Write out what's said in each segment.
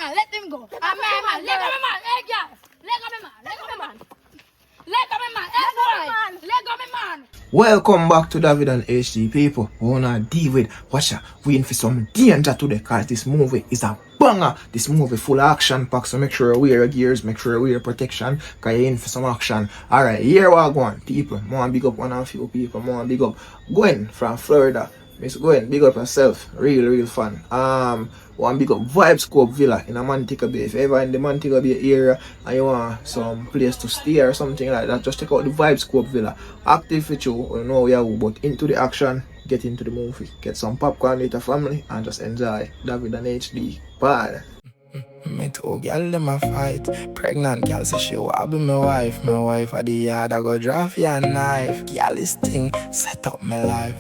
man, let him go. I'm my man, let go me man, hey girl. Let go me man, let go me man. Let go me man, hey boy. Let go me man. Welcome back to David and HD people. I wanna deal with watcha waiting for some danger today because this movie is a banger. This movie full of action pack, so make sure you wear your gears, make sure you wear your protection because you're in for some action. Alright, here we are going. People, I wanna big up one of few people. I wanna big up Gwen from Florida. Miss Gwen, big up yourself. Real fun. One big up Vibe Scope Villa in a Montego Bay. If ever in the Montego Bay area and you want some place to stay or something like that, just check out the Vibe Scope Villa. Active with you know we are, but into the action, get into the movie, get some popcorn with your family and just enjoy David and HD. Bye. Me two girl them a fight. Pregnant girl say she wanna be my wife. My wife at the yard I go draft ya a knife. Girl this thing set up my life.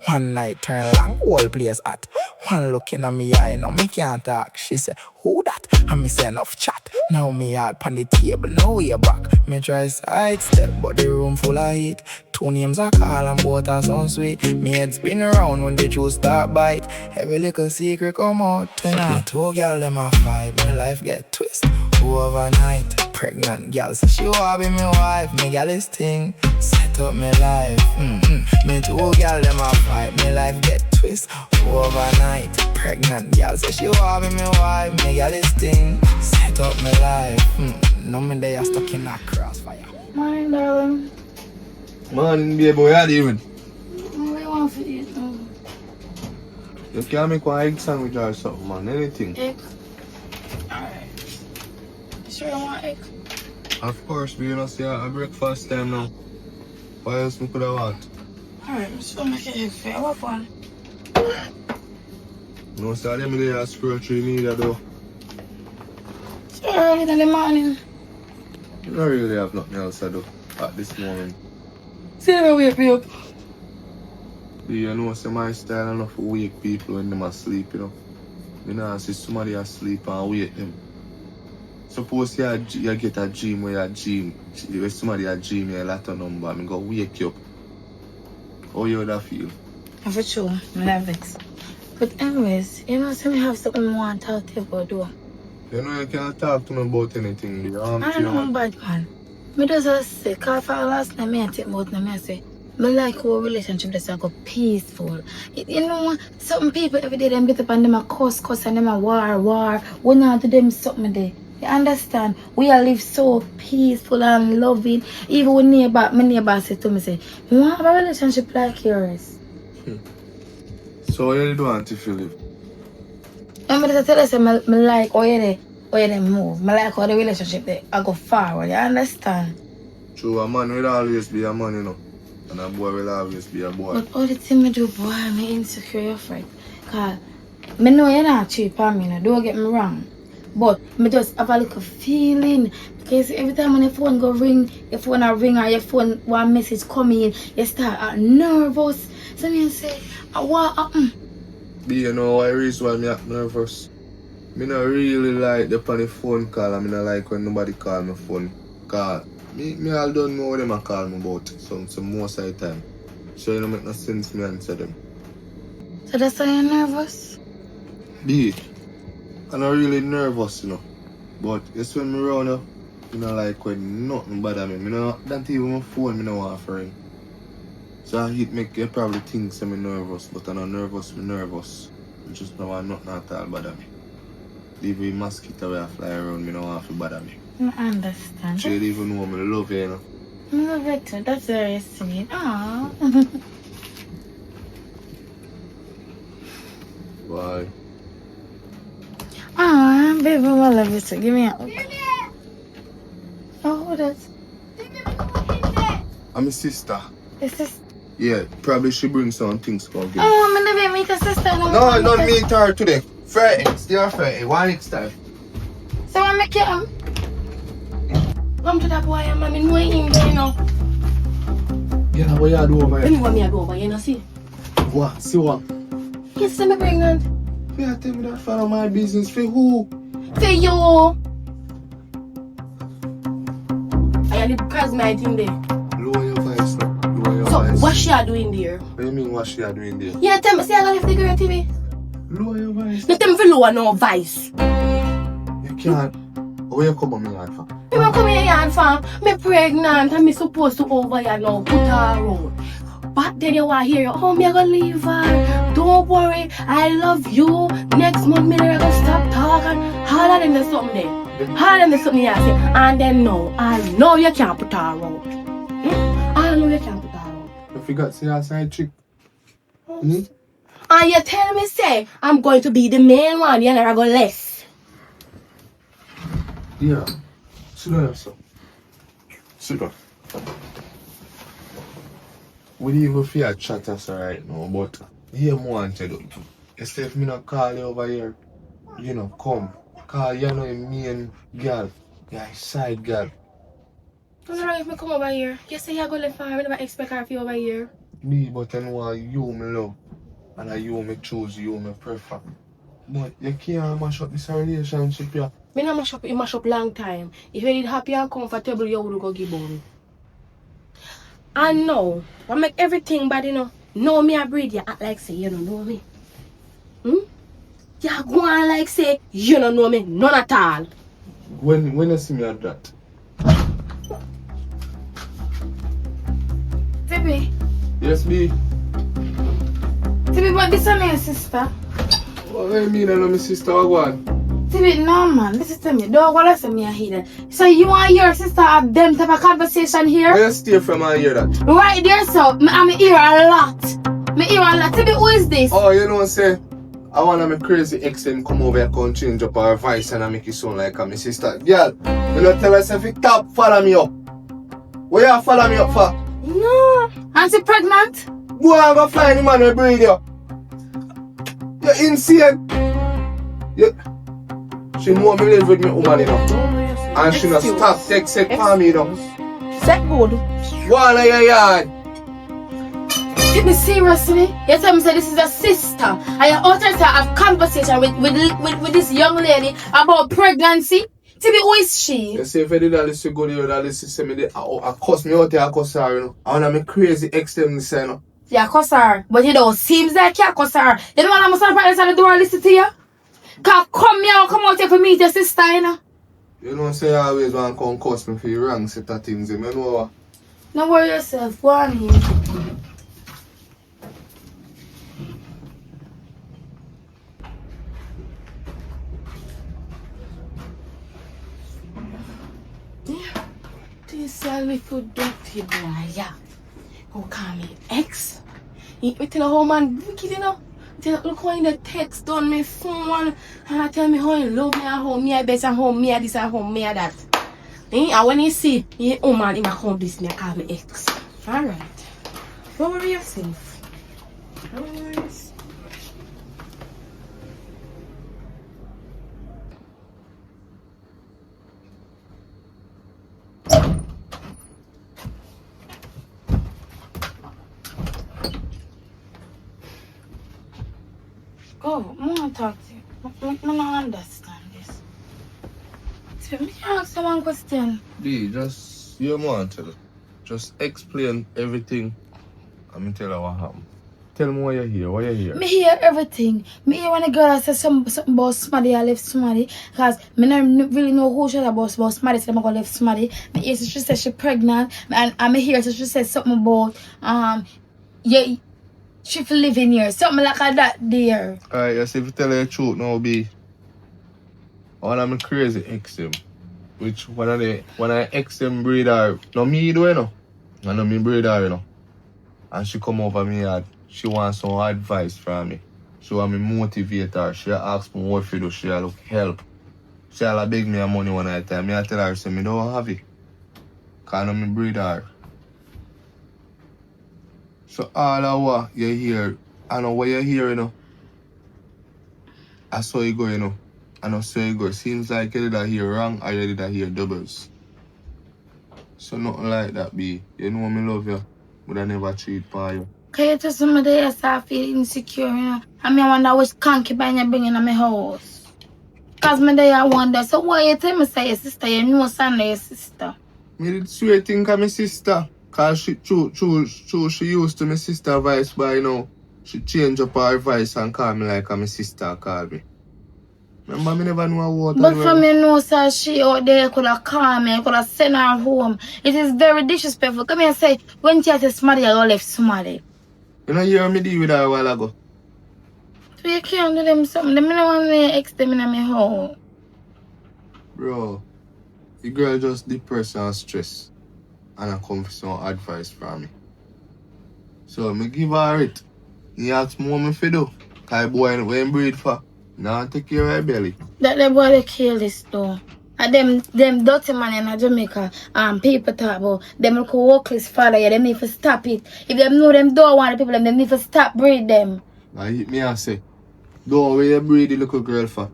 One night turn long, whole place hot. One looking at me eye, now me can't talk. She say, who that? And me say enough chat. Now me hard pon the table, now we back. Me try side step, but the room full of heat. Two names I call and both are sound sweet. Me head spin around when the juice start bite. Every little secret come out tonight. Two girl them a fight, my life get twist overnight. Pregnant girl say she wanna be my wife. Me girl this thing set up my life. Me two girl them a fight, my life get twist overnight. Pregnant girl say she wanna be my wife. Me girl this thing set up my life. No me they are stuck in a crossfire. Morning, darling. Morning, baby, how are you doing? What do you want to eat now? You can make one egg sandwich or something, man. Anything. Egg. Alright. You sure you want egg? Of course, we don't see a breakfast time now. What else we could have want? Alright, I'm just gonna make an egg for you. What one? No, sir, let me there scroll through media though. It's early in the morning. You don't really have nothing else to do at this moment. See if I wake me up. You know, say my style enough to wake people when them asleep, you know. You know, see somebody asleep and wake them. Suppose you get a dream where where somebody a dream you a lot of number, I go wake you up. How you would feel? For sure, I love it. But anyways, you know, so we have something I want to talk to you about, though. You know, you can't talk to me about anything. I don't know about man. Me just say, cause for last night, I take about them, I say, I like our relationship that's go peaceful. You know, some people every day them get up and them a cuss and them a war. We not do them something there. You understand? We all live so peaceful and loving. Even when my neighbor say to me, say, you want to have a relationship like yours? So you don't want to feel it? I'm going to tell you, say, I like how you move. I like how the relationship there, I go forward. You understand? True, a man will always be a man, you know. And a boy will always be a boy. But all the thing I do, boy, I'm insecure, your friend. Because I know you're not cheap on me, no. Don't get me wrong. But I just have a little feeling. Because every time when your phone go ring, your phone a ring or your phone one message come in, you start nervous. So I say, what happened? You know why reason why I'm nervous? I don't really like the phone call. I don't like when nobody call my phone. Cause me all don't know what them a call me about. So most of the time. So it don't make no sense me answer them. So that's why you're nervous? I'm not really nervous, you know. But it's when me around you, I don't like when nothing bother me. Not even my phone, I don't want to ring. So it make you probably think I'm nervous, but I'm not nervous, I'm nervous. I just don't want nothing at all bother me. Leave a mosquito where I fly around, I don't want to bother me. I understand. You even know I love you, you know. I love it too. That's very sweet. Aww. Why? Aww, baby, I love you too. Give me a hug. Oh, what is? I'm a sister. Is this? Yeah, probably she brings some things to give. Oh, I'm gonna meet a sister. No, I don't meet her today. Friday, still Friday. One next time. So I make you come to that boy and mommy know him there, you know. Yeah, what you do over Tell here? me what me do over here, you know, see? What? See what? Yes, I'm pregnant. Yeah, tell me that follow my business for who? For you. I live because my thing there. Lower your voice now. Lower your So, voice. what she are doing there? What do you mean what she are doing there? Yeah, tell me, see, I gotta leave the girl TV. Lower your voice. No, tell me for lower no vice. can't. Where you come on me yard for? Me want come here and fam. Me pregnant and me supposed to over here now put her around. But then you want to hear you, oh, me I gonna leave her. Don't worry, I love you. Next month me I gonna stop talking. All of them is something there. All of them is something you say. And then no, I know you can't put her around. I know you can't put her around. If you got see a side chick. And you tell me say I'm going to be the main one, you're never gonna less. Yeah. Sit down, sir. Sit down. We didn't even feel a chat us right now, but here want to do. Instead of me not call you over here, you know, come. Call you know your main girl, your side girl. I don't know if me come over here. You say you're gonna leave her, I never expect her to be over here. Me, but I know you me love. And I you me choose, you me prefer. But you can't mash up this relationship, yeah. Me not mash up, you mash up long time. If you need happy and comfortable, you would go give on. And now, I make everything bad, you know. Know me I breed, you act like say you don't know me. You go on like say you don't know me, none at all. When you see me at that? Tibby. Yes, me. Tibby, but this is my sister. What do you mean I know my sister or what? Tibby, no man, listen to me. Don't want to say me a heathen. So you and your sister have them type of conversation here? Where you stay from and hear that? Right there, so I'm hear a lot. Me hear a lot. Tibby, who is this? Oh, you know what I'm saying? I want my crazy ex them come over here and change up our voice and I make it sound like I'm my sister. Girl, you know tell us if you top follow me up. What you follow me up for? No. And she pregnant? Go and go find the man who breed you. You're insane. She know me live with me woman, you know. And she not stop take set for me, you know. Set good. One of your yard. Take me seriously? You tell me say this is a sister and you're out there to have conversation with this young lady about pregnancy? Tibby, who is she? You see if I did that list to go there, that list to say me I cuss me out there, I cuss her, you know. I want my crazy ex them this, you know. Yeah, cuss her. But you know, seems like you cuss her. You know what I'm saying? Parents at the door listen to you? Cause come here, come out here for meet your sister, you know. You know say you always want to come cuss me for your wrong set of things, you know what? Don't worry yourself, go on here. This little dirty boy, yeah. Go call me ex. You tell a whole man wicked, you know. Tell look how in the text done me phone and I tell me how you love me and how me I best and how me I this and how me I that. And when you see you woman in my home this me I call me ex. Alright. Don't worry yourself. Don't worry yourself. Go, I want to talk to you. I don't understand this. Let me ask you one question. B, just you want to just explain everything. I'm gonna tell her what happened. Tell me why you're here. Why you're here? Me hear everything. Me hear when a girl say something about somebody I left somebody. Because me don't really know who she about somebody. So I'm going to left somebody. Me hear she said she's pregnant. And I hear she said something about yeah, she feel living here. Something like that there. Alright, yes, if you tell her the truth now, B. One of my crazy ex them. Which one of the when I ex them breed her. No me do you know. I know me breed her, you know. And she come over me and she wants some advice from me. She want me motivate her. She ask me what to do. She look help. She beg me money one night time. I tell her, say me don't have it. Cause I know me breed her. So all of what you hear, I know what you hear, you know. I saw you go, you know. I know so you go. Seems like you did that hear wrong or you did that hear doubles. So nothing like that, B. You know me love you, but I never cheat for you. Can you tell somebody else I feel insecure, you know? I mean, I wonder which concubine you're bringing to my house. Because me there I wonder, so why you tell me say your sister, you know Sunday your sister? Me did swear think of my sister. Cause she she used to my sister voice by you know. She changed up her voice and call me like my sister call me. Remember, me never know what. But from me know, sir, she out there could have called me, could have sent her home. It is very disrespectful. Come here and say, when she has a somebody, I left somebody. You know, you hear me deal with her a while ago. So you can't do them something. Them don't want me ex them in my home. Bro, the girl just depressed and stressed. And I come for some advice from me. So, me give her it. He asked me what me fi do. Cause boy, when breed for. Now take care of her belly. That the boy they kill this though. And them dirty man in Jamaica, people talk about them look workless father, yeah, them need to stop it. If them know them don't want the people, them need to stop breed them. Now hit me and say, don't where you breed the little girl for.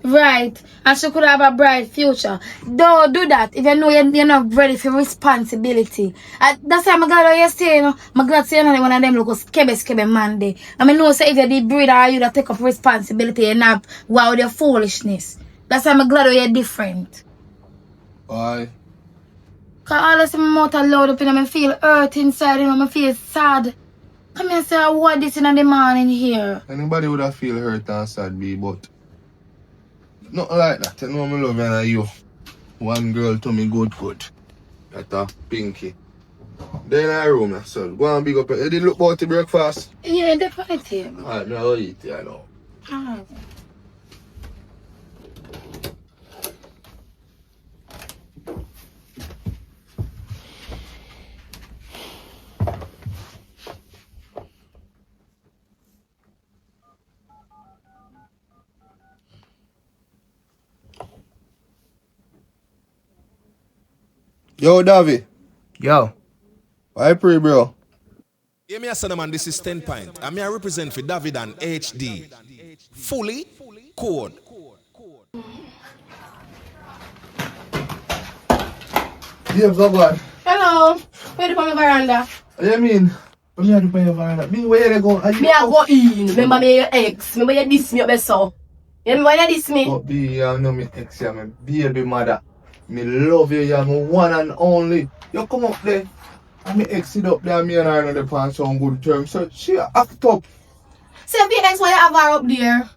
Right. And she could have a bright future. Don't do that if you know you're not ready for responsibility. And that's why I'm glad what you say, you know. I'm glad say one of them look skebe man there. I mean, no, say if you did breed or you that take up responsibility and not wow with your foolishness. That's why I'm glad you're different. Why? Because all of my mouth are loud up and I feel hurt inside, you know, I feel sad. Come here and say, what this in the morning here? Anybody would have feel hurt and sad, be, but not like that. You know me love and you. One girl to me good. That's Pinky. Then in her room, so go and big up. You did look about the breakfast? Yeah, definitely. Alright, now I'll eat it, I know. Alright. Yo, Davi. Yo. I pray, bro. Yeah, me a son man, this is 10 Pint. And me I represent for David and HD. Fully code. Yeah, go on. Hello. Where the on veranda? What do you mean? What do you do your veranda? Me, where you go? Me a go in. Remember me your ex. Remember you diss me up so. Remember you diss me? Oh, be you know me ex, you my baby mother. Me love you, you're my one and only. You come up there. And me ex sit up there, me and her on the pants on good terms. So she act up. Say if your ex why you have her up there?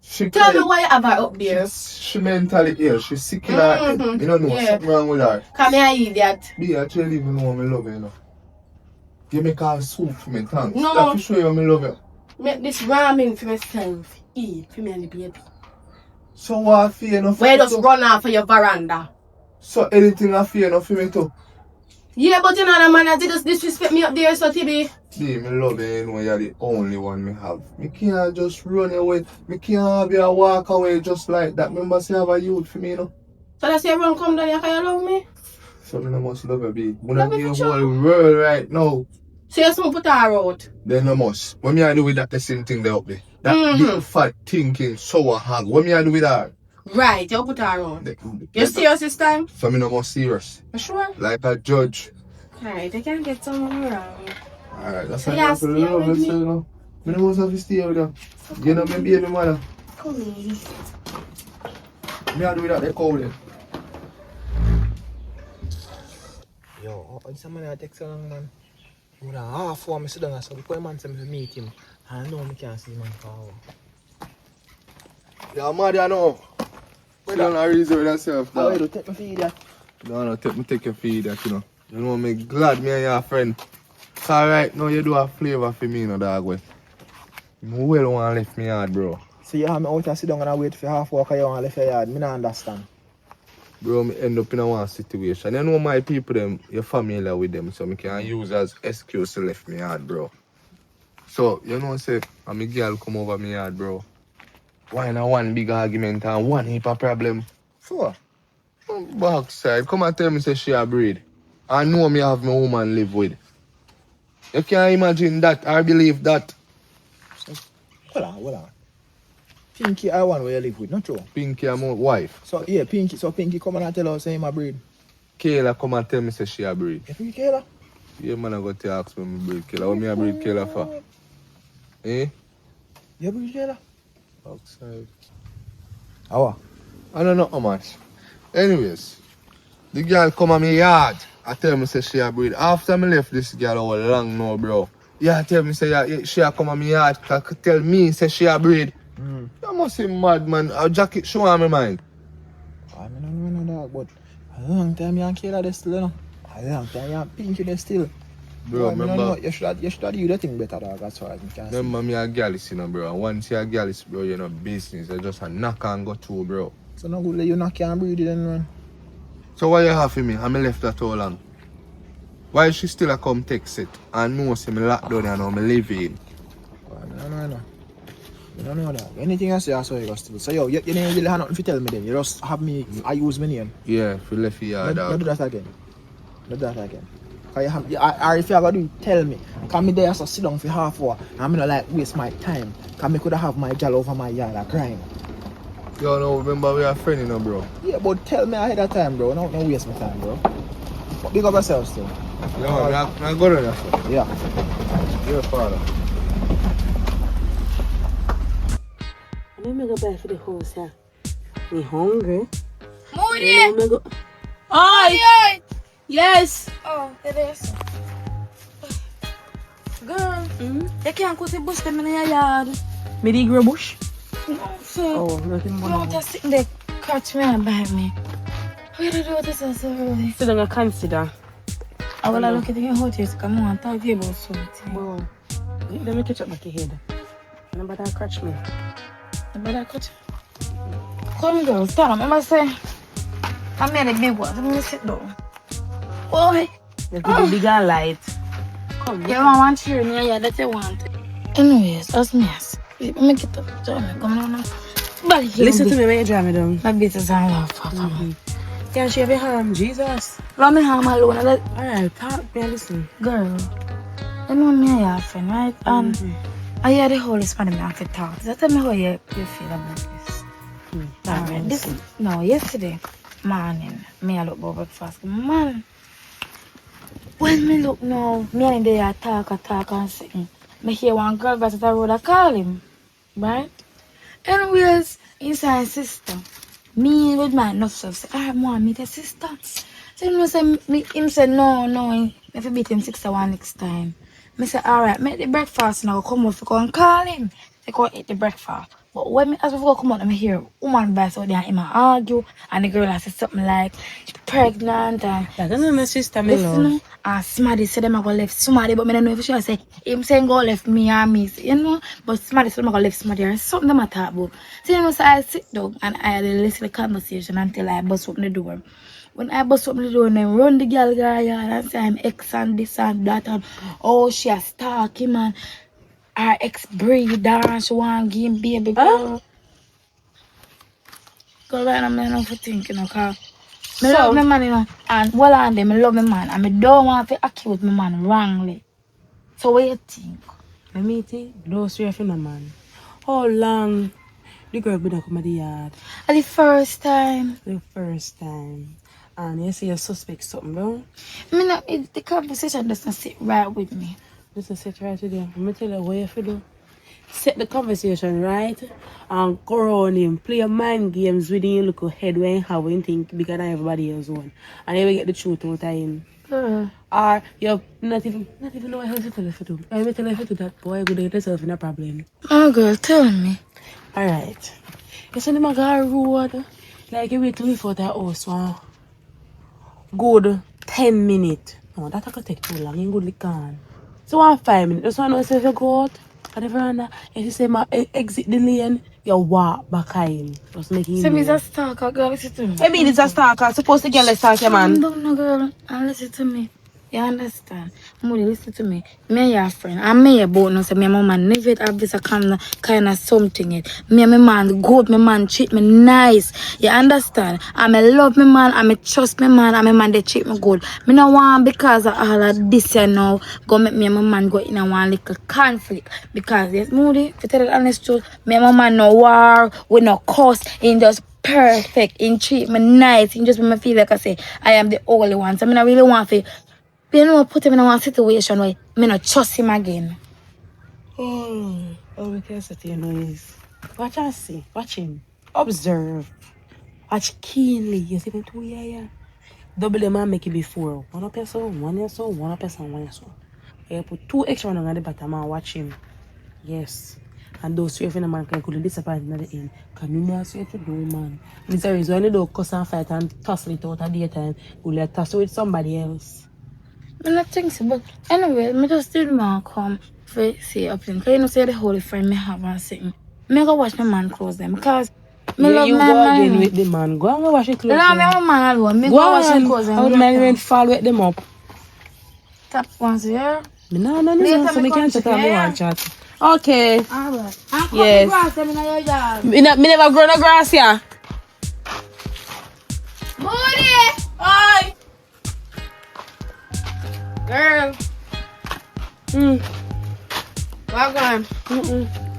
She Tell me why you have her up there. She mentally ill. She's sick in her head. You don't know something wrong with her. Come here, idiot. Be actually even know me love you, you know. Give me call soup for me, thanks. No. That to show you me love you. Make this ramen for myself. Eat for me and the baby. So what I feel enough Where just run off for your veranda? So anything I feel enough for me too. Yeah, but you know the man that just disrespect me up there, so Tibby. See, me love you, you know, you're the only one me have. Me can't just run away. Me can't have you walk away just like that. Remember, say I have a youth for me, you know. So that's your run come down here, can you love me? So me no must love you, be. When I Love give you you for the sure. whole world right now, So you smooth put her out. then no must. What me I do with that the same thing there up there? That little fat thinking sour hag. What me I do with her? Right, you put her out. You serious this time? So me no more serious. You sure? Like a judge. Alright, I can get someone around. Alright, that's So how you I stay love with you, me? so you know. Me no must have to stay with you. You know me baby mother. Come in. Me I do with that the cow then. Yo, somebody I text along, man. I'm gonna half hour, I sit down, so before man send me to meet him, I know I can't see man for hour. Yeah, mad you know. You don't reason with yourself How now. you do take me feed that? No, take your feed that, you know. You know me glad me and your friend. So right now you do a flavor for me, you know, dog way. You well want left me yard, bro. So you have me out and sit down and wait for half hour, because you want to leave your yard. Me not understand. Bro, me end up in a one situation. You know my people, them, you're familiar with them, so me can use as excuse to left me yard, bro. So, you know, say, and me girl come over me yard, bro. Why not one big argument and one heap of problem? So, backside, come and tell me say she a breed. I know me have my woman live with. You can't imagine that or believe that. Hold on. Pinky, I want where you live with, not true. Pinky and my wife. So, yeah, Pinky come and tell us, say him a breed. Kayla come and tell me say she a breed. You free Kayla? Yeah, man, I got to ask me breed Kayla. What me a breed Kayla for? Eh? You breed Kayla? Outside. How? I don't know how much. Anyways, the girl come on me yard. I tell me say she a breed. After me left this girl all long now, bro. Yeah, tell me say she a come on me yard. Tell me say she a breed. You must be mad, man. A jacket show on my mind. I mean, I know that, but a long time you and Kayla there still, you know. A long time you and Pinky there still. Bro, remember. You should do the thing better, dog. That's why I can see. Remember me a girl is, you know, bro. And once you a girl is, bro, you know, business. You just a knock and go through, bro. So no good, you not can breathe then, man. So why you have for me? I'm left that all long. Why she still a come text it and know see me locked down and now me living? I don't know that. Anything I say, I saw you go still. So yo, you didn't really have nothing to tell me then. You just have me, I use my name. Yeah, if you left here, Don't dog. do that again. Don't do that again. Cause you have, or if you ever do, tell me. Cause me there so sit down for half hour and I'm not like waste my time. Cause me could have my gal over my yard like crying. Yo, no, remember we are friends, you know, bro. Yeah, but tell me ahead of time, bro. No waste my time, bro. But big up yourself still. Yo, I'm going to that. Yeah. Your father. Let me go back to the house, yeah. Me hungry. Moodie! Oi! Yes! Oh, it is. Girl, you can't go to bush them in your yard. Me dig grow bush? No, sir. Oh, nothing more. No, just sitting there, catch me and behind me. What you do this so early? Still gonna consider. I will look at your hotel to come on and talk to you about something. Bro, let me touch up my head. Remember that catch me? Remember that catch? Come girl, stand up. Remember say, I made a big one. Let me sit down. Boy. Let's do the big and light. Come, You want cheer in your yard that you want. Anyways, that's me. Let me get up. Come on. listen to me when you drive me down. My business are off. Can she have a harm, Jesus? Let me have my alone. Alright, talk me and listen. Girl, you know me and your friend, right? And I hear the Holy Spirit me have to talk. So tell me how you feel about this. Alright, yesterday morning, me I look about breakfast. Man, when me look now, me and they are talk and sitting. Me hear one girl that at the road I call him, right? Anyways, he's my sister. Me with my enough stuff say, I want meet a sister. So him say him say no, if you beat him 6-1 next time. Me say alright, make the breakfast now come up to go and call him. They go eat the breakfast. But when as we go come out, I hear woman by so there and him argue and the girl has said something like she's pregnant and I don't know my sister, me love. and somebody said them I go left somebody, but me don't know if she say him saying go left me and me, you know. But somebody said them I go left somebody or something them I talk about. So you know, so I sit down and I listen to the conversation until I bust open the door. When I bust open the door and then run the girl guy and say I'm ex and this and that and oh she a stalking man. Her ex-breeder and she want to give him baby girl. Girl, right now, I don't know for thinking, because I love my man, you know, and while on them, I love my man, and I don't want to accuse my man wrongly. So what you think? Let me think. Those three for no man. How long the girl been come at the yard? At the first time. The first time. And you see you suspect something, no? The conversation doesn't sit right with me. Doesn't sit right with you. Let me tell you what you have to do. Set the conversation right and go around him. Play your mind games within your little head when you have when you think bigger than everybody else one. And you will get the truth out of him. Or you not even know what else to tell you to do. I will tell you to do that boy go get yourself in a problem. Oh girl, tell me. Alright. You see them a go road. Like you wait to leave out the house one good 10 minutes. No, that could take too long. You good gone. So 5 minutes. Just want to say if you go out at the veranda, if you say my exit the lane, you walk back him. Just making So me's a stalker, girl, listen to me. I mean it's a stalker. Supposed to get a stalker, man. No, girl, and listen to me. You understand? Moodie, listen to me. Me and your friend, and me about no say me and my man never have this kind of something yet. Me and my man good, my man treat me nice. You understand? And I love my man, and I trust my man, and my man they treat me good. Me no want because of all of this you know, go make me and my man go in a one little conflict. Because yes, Moodie, to tell the honest truth, me and my man no war, we no cuss, in just perfect, in treat me nice, in just make me feel like I say I am the only one. So I really want to you know, put him in a situation where I not trust him again. Oh, we can sit here noise. Watch and see. Watch him. Observe. Watch keenly. You see them two yeah. Double them and make it before. One up so, one here so, one up so, one here so. You put 2 extra on the bottom and watch him. Yes. And those three of them man can could disappoint at the end. Can you not say to do, man? This is when you do cuss and fight and tussle it out at the time. You let tussle with somebody else. I don't think so, but anyway, I just didn't want to come for see up in. Because you know, say the holy friend me have and sitting. Me go wash my man clothes them because me love you my go man. again with the man. Go and go wash your clothes. No, me have a man alone. Me go wash my clothes them. I would mind when fall with them up. Tap once, yeah? No, Later so me me can't come chat me yeah? one chat. Okay. Alright. And cut Yes. the grass them in your yard. Me never grow no grass here. Moodie! Hi. Girl, what going?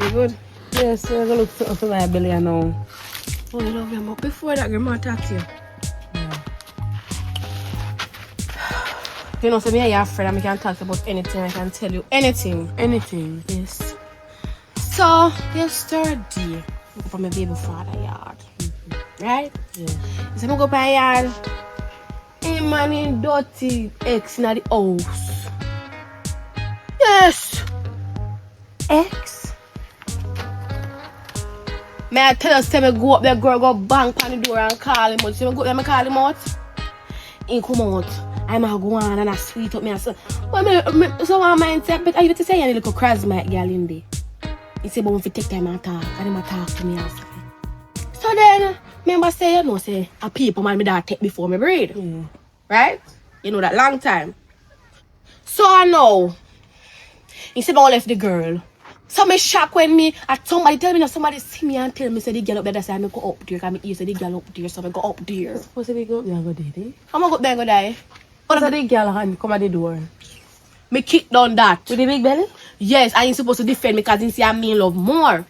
You good? Yes, I'm gonna look for my belly now. Oh, you love him, but before that, grandma talk to you. You know, so me and your friend, and we can talk about anything. I can tell you anything. Anything. Yes. So, yesterday, I go from my baby father yard. Right? Yeah. So, I go by yard. Him and him dirty ex in the house. Yes. Ex. May I tell you, say me go up there, girl, go bang on the door and call him out. So, I go up there, I call him out. He come out. I'm a go on and I sweet up me and so. Well, so one mindset, but I used to say a little charismatic girl in there. He said, but if you take time and talk, and him a talk to me and stuff. So then, remember say, you know, say, a people man me that take before me breed. Right? You know that long time. So I know. He said, I left the girl. So me shock when me, somebody tell me that somebody see me and tell me, say, the girl up there, say, I go up there, because I say, the girl up there, so I go up there. Supposed to be go up there and go there, I'm going to go up there and go die. What if the girl hand come at the door? Me kick down that. With the big belly? Yes, I ain't supposed to defend me because he say I mean love more.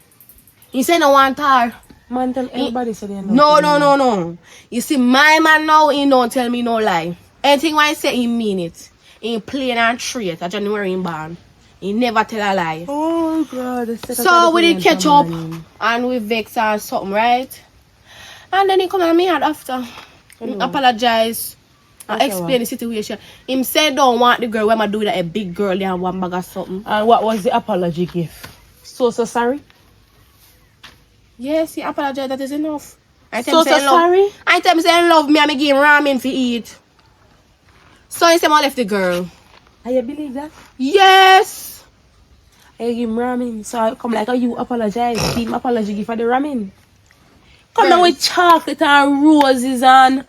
He say no want her. Man tell everybody say they love No. You see, my man now, he don't tell me no lie. Anything when I say, he mean it. He plain and straight. I January in born. He never tell a lie. Oh God. So we did catch up and we vex or something, right? And then he come at me and after. He apologize. I explain the situation. Him said don't want the girl when I do that a big girl and one bag or something. And what was the apology gift? So sorry? Yes, he apologized. That is enough. I So sorry? I tell him say love me and me give him ramen to eat. So he said I left the girl. And you believe that? Yes. I give him ramen. So I come like, oh, you apologize. Give him apology gift for the ramen. Come Girl. down with chocolate and roses and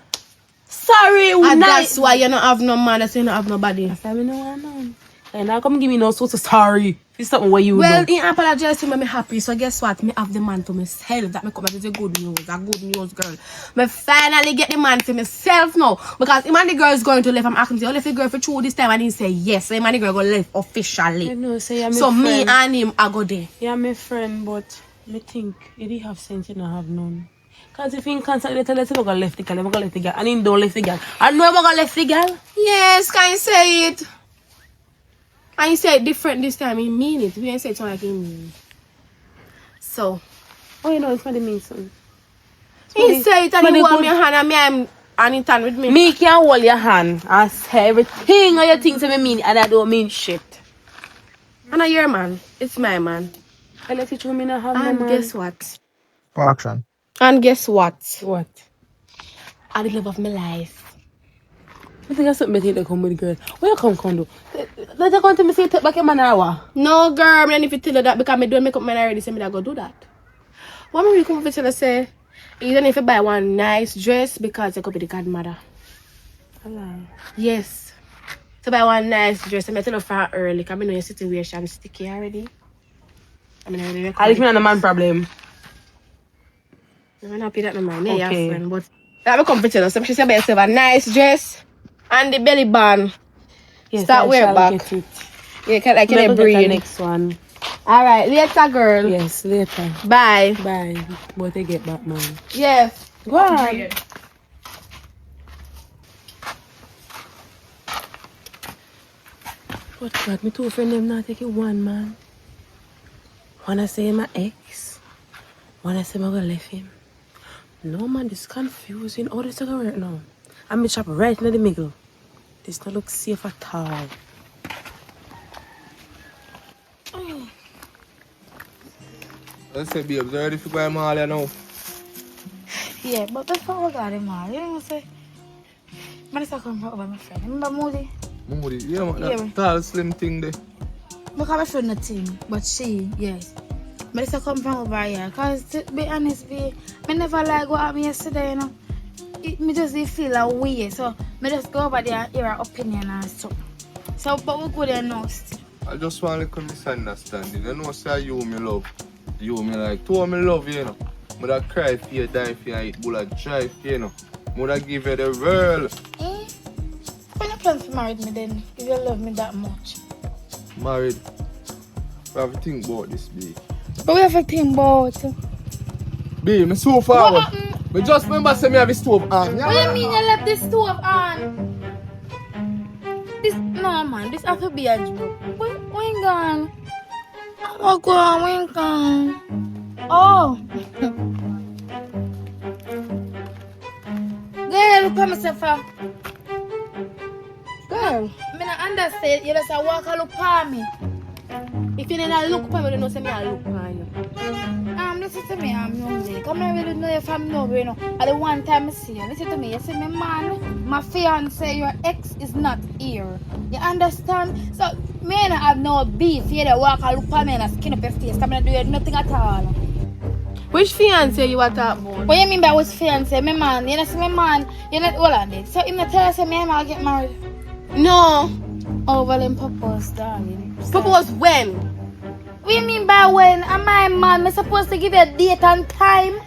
sorry, And nice. that's why you don't have no man, that's why you don't have nobody. That's why we know what man. And now come give me no so sorry. It's something where you Well, do. he apologized to me, me happy. So guess what? Me have the man to myself. That me come as a good news, girl. Me finally get the man to myself now. Because him and the girl is going to leave. I'm asking him, oh, if the girl for true this time, and he say yes. So him and the girl go leave officially. I know, so you're my So friend. me and him, I go there. You're my friend, but me think you didn't have sense, you don't have none. Because if you constantly tell us, I'm going to left the girl, I'm going to left the girl, and he don't left the girl. I know I'm going to left the girl. Yes, can you say it? And he said different this time. He mean it. We ain't say it like he mean. So Oh, you know, it's what it means, son. he say it and but he the hold good- me hand and me and he turn with me. Me can hold your hand and say everything or you think to me mean, and I don't mean shit. And I your man. It's my man. I let you show me not have And no man. guess what? For action. And guess what? What? I the love of my life. I think that's something they come with, girl. Where you come, do? They're going to me say, take back your man hour. No girl, me if you tell her that because me don't make up man already, say me that go do that. What me really come to tell her say, even if you buy one nice dress because you could be the godmother. Yes. To buy one nice dress, and I tell her from early because I know your situation sticky already. I mean, already I think me and the man problem. I'm happy that my man, yeah, Okay. your friend, but that me come to tell her. So she said buy yourself a nice dress and the belly band. Yes, Start I wear shall back. get it. Yeah, can I Never get the breathe? next one. Alright, later girl. Yes, later. Bye. Bye. But they get back, man. Yes. Go on. But God, me two friend them not take it one, man. Wanna say my ex. Wanna say I'm gonna leave him. No, man, this is confusing. All this is gonna work now. I'm gonna chop right in the middle. This don't look safe at all. Let's say, babes, you ready for going mall now? Yeah, but before we got him all, you know what I'm saying? I just come from over my friend. Remember Moodie? Moody, yeah, man, Yeah, that tall, slim thing there. Because my friend not team, but she, yes. I just come from over here. Because to be honest, I never like what happened yesterday, you know. Me just feel a way, so I just go over there and hear her opinion and stuff. So, but we go there now still. I just want a little misunderstanding. You know, say you me love. You me like, two me love you, you know. Mother cry for you, die for you, eat bull of drive for you, know. Mother give you the world. When you plan to marry me then, if you love me that much. Married. We have to think about this, babe. But we have to think about Babe, me so forward. What happened? Me just remember say me have a stove on. What do you mean you left this stove on? This, no man, this have to be a joke. When gone? Oh God, when gone? Oh. Girl, look at myself. Girl, I don't understand. You just walk and look at me. If you don't look for me, you don't say me I look for you. Listen to me, I'm young. Come here, really know if I'm no, you know. At the one time I see you, listen to me. You see me, man, my fiance, your ex is not here. You understand? So, me and I have no beef. You don't walk and look at me and skin up your face. I'm not doing nothing at all. Which fiance you are talking about? What you mean by which fiance? My man, you know, see my man, you know, hold on this. So, him not tell us that me and I'll get married? No. Oh, well, him propose, darling. Propose when? What you mean by when? Am I man? I'm supposed to give you a date and time?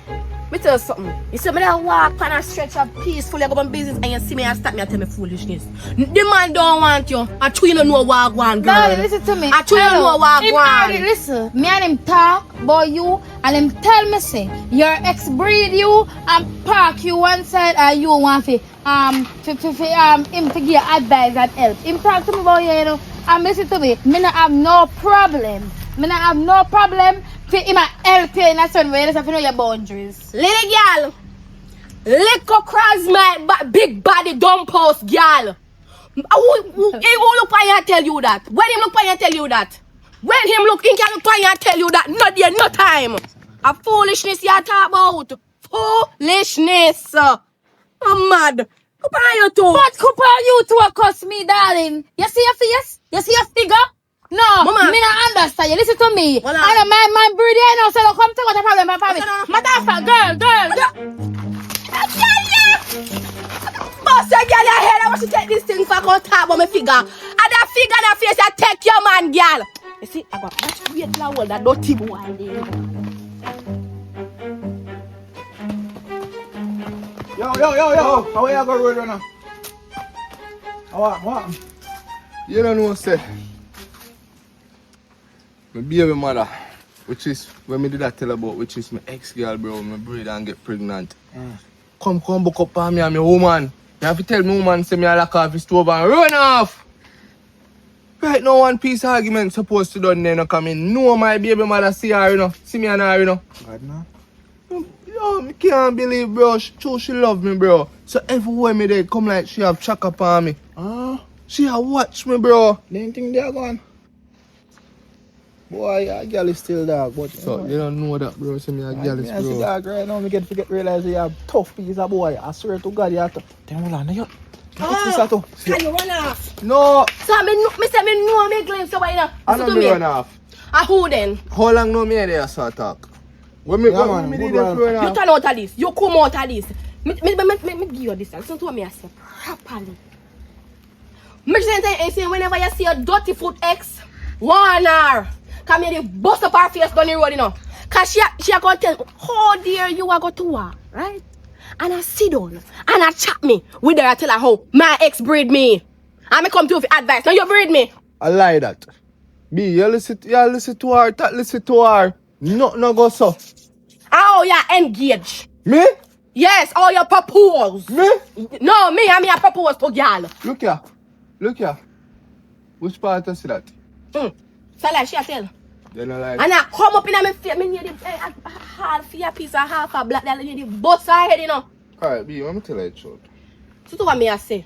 Me tell you something. You see me there walk on a stretch of peacefully, I go on business and you see me and stop me and tell me foolishness. The man don't want you. I you don't know what I want, girl. Darling, listen to me. I you don't know what I want. Listen, me and him talk about you and him tell me say your ex breed you and park you one side and you want him to give advice and help. Him talk to me about you, you know. And listen to me, me not have no problem. Me not have no problem for him help you in a certain way. You just have to know your boundaries. Little girl, lick across my big body dumb post, girl. He will look for you and tell you that. When him look for you and tell you that. When him look, he can look for you and tell you that. No day, no time. A foolishness you talk about. Foolishness. I'm mad. Compare you two. What compare you to a cuss me, darling? You see your face? You see your figure? No, Mama. me not understand. You listen to me. Hold on. I don't mind my breed here now, so don't come to what the problem, my family. Motherfucker, girl. Boss, your girl, your head. I want to take this thing for go talk about my figure. And that figure, that face, I take your man, girl. You see, I got much weight now, that dirty boy there. Yo. How are you going to road right now? What? You don't know, say. My baby mother, which is, when me did that tell about, which is my ex-girl, bro, my breed and get pregnant. Come book up on me and my woman. You have to tell me woman, say me I lock off his stove and run off. Right now, one piece of argument supposed to done there, no come in. No, my baby mother see her, you know. See me and her, you know. God, no. Yo, me can't believe, bro. She love me, bro. So everywhere me there, come like she have track up on me. She have watch me, bro. Didn't think they are gone. Boy, your girl is still dog, but So you don't know that, bro. See me a girl is, I see bro. dog right now. Me get realize you have tough piece of boy. I swear to God, you have to. Tell me, Lana, you. Can you run off? No. So me say me know me glimpse away now. I know me run off. Who then? How long no me there so talk? When me Yeah, man, me good did one. run You off. turn out of this. You come out of this. Me give you this. Listen to what me I say properly. Me say whenever you see a dirty foot ex, warn her. Come here, they bust up her face down the road, you know. Cause she a gonna tell, how dear you are going to walk, right? And I sit down and I chat me with her. I tell her how my ex breed me. And me come to you for advice. Now you breed me. I lie that. B, you listen to her, listen to her. No go so. How you engage? Me? Yes, how you propose? Me? No, me and me I propose to girl. Look here. Which part is that? So like she a tell. Then I like. And I come up in my face, me need a half a piece of half a black that need the bust her head, you know. Alright, B, let me tell you the truth. So to what me I say?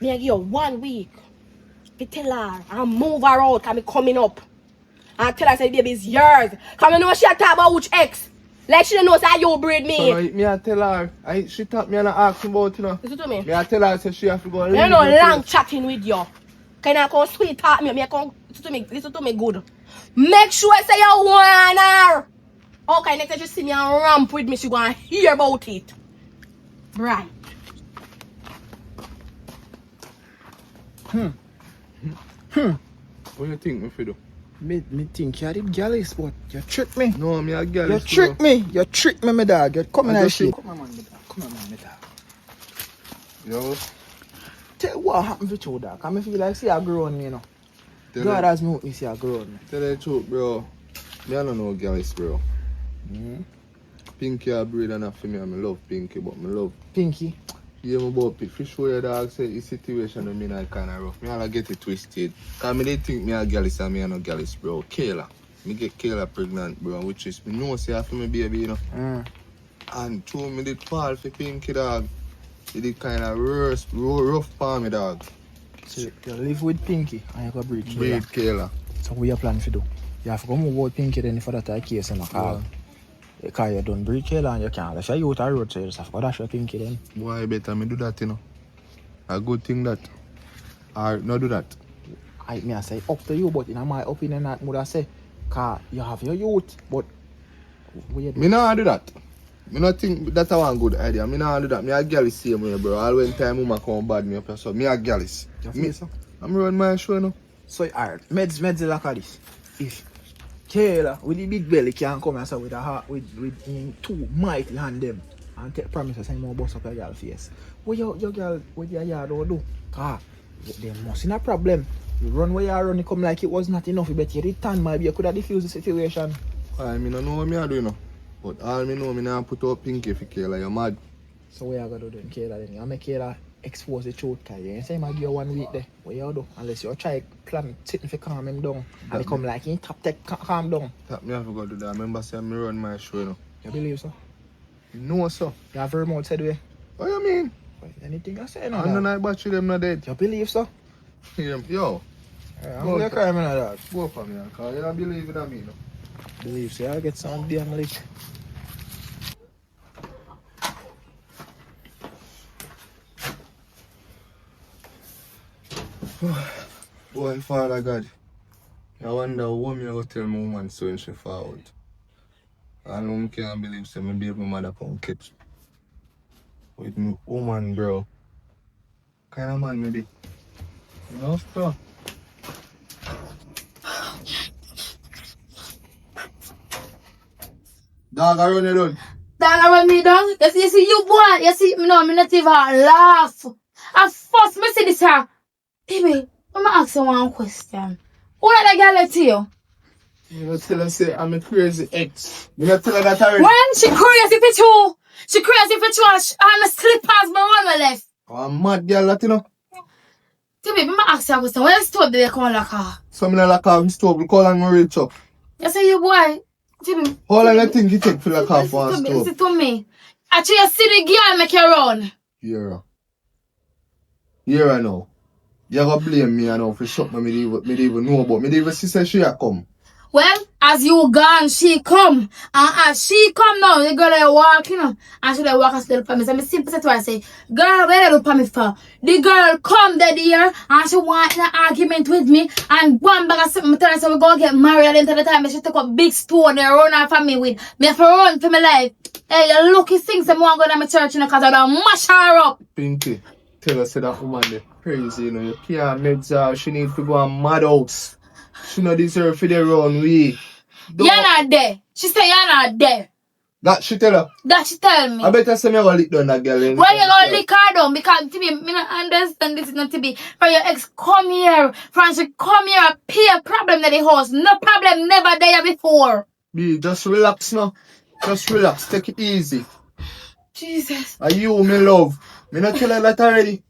Me I give you 1 week to tell her and move her out because me coming up. and tell her say the baby is yours. Cause I know she a talk about which ex. Like she don't know say you breed me. So me I tell her, she talk me and I ask about you know. Listen to me. Me I tell her say she have to go and I leave know me long place. chatting with you. Can I come sweet talk me? Me come listen to me good. Make sure say you want her. Okay, next time you see me and ramp with me, she gonna hear about it. Right. What you think me fi do? Me think you did gallus, but you trick me. No, me a girl. You trick me. You trick me, my dog. You come in I and just shit. see- Come on, man, my dog. Come on, man, my dog. Yo, Tell what happened with you, dog. I feel like see a grown me, you know. tell God her- has me with me see a grown me. tell the truth, bro. Me I don't know girls, bro. Pinky a breed enough for me, and me love Pinky, but me love. Pinky. Yeah, my boy, if you show your dog say the situation with me not kind of rough, me all get it twisted. Cause me they think me a gallus and me a no gallus, bro. Kayla, me get Kayla pregnant, bro, which is me know say after me baby, you know. And true, me did fall for Pinky, dog. It did kind of rough for me, dog. So you live with Pinky and you go breed Kayla. Breed Kayla. So what you plan to do? You have to go move out Pinky then for that case, you know. Because you don't breed Kayla and you can't. If you out a road, so you just have to go dash your Pinky then. Why better me do that, you know? A good thing that. Or not do that. I say up to you, but in my opinion, I would say, because you have your youth, but what you do? Me not do that. Me not think that's a one good idea. Me not do that. Me a girl is same way, bro. All when time woman come bad me up, so me a girl is. You Me, feel so? I'm run my show now. So, alright, meds like this. If Kayla with the big belly can come and say with a heart with two mighty hand them and take promises and more bust up your girl face. What your girl with your yard will do? Cause they must in a problem. You run where you run, you come like it was not enough, you bet you return maybe you could have diffused the situation. I mean, I know what me a do, you know. But all me know, me not put up Pinky for Kayla. You mad? So what you gonna do then Kayla then? You make Kayla expose the truth, cause you ain't say I give you 1 week there. What you do? Unless you try plan sitting for calm him down. And he come like he tap take calm down. That me have to go do that. Remember say me run my show, you know. You believe so? You know so. You have very much said way. What you mean? Anything I say no. And the night battery them not dead. You believe so? Yo, I'm gonna cry me dog. go for me, cause you don't believe in me, no. Believe so I get some damn lick. Boy, Father God, I wonder what me go tell my woman so when she fall out. I know me can't believe so me baby mother come catch with me woman, bro. Kind of man me be. You know, so. Dog, I run it on. Dog, I run me down. You see you boy, you see me now, me not even laugh. At first, me see this here. Tibby, I'm gonna ask you one question. Who let the girl to you? You know, tell her say I'm a crazy ex. You know, tell her that already. When she crazy for you, she crazy for you and I'm slippers my one left. Oh, I'm mad girl, that you know. Tibby, I'm gonna ask you a question. Where you stop the come like her? So me not like how him stove, we call and reach up. You see you boy, Tibby. How long you think you take for like half one Listen stove? to me. Actually, you see the girl make you run. Here I know. You gotta blame me I know for something me didn't even know about. Me didn't even see say she a come. Well, as you gone, she come. And as she come now, the girl are walking up. And she like walk a little for me. So I simply say to her, I say, girl, where you do for me for? The girl come that year and she want an argument with me. And one bag of something, I tell her, so we go get married. And then the time she took a big stone and run off for me with. Me have to run for my life. Hey, you lucky things I'm going to go to my church, you know, because I don't mash her up. Pinky, tell her say that woman is crazy, you know. You can't meds her. She need to go on mad house. She not deserve for the run we. You're not there. She say you're not there. That she tell her. That she tell me. I better say me go lick down that girl. Where you gonna lick her down? Because to me, me not understand this is not to be. For your ex come here, Francis come here, pay a problem at the house. No problem, never there before. B, just relax now. Just relax, take it easy. Jesus. Are you me love? Me not tell her that already.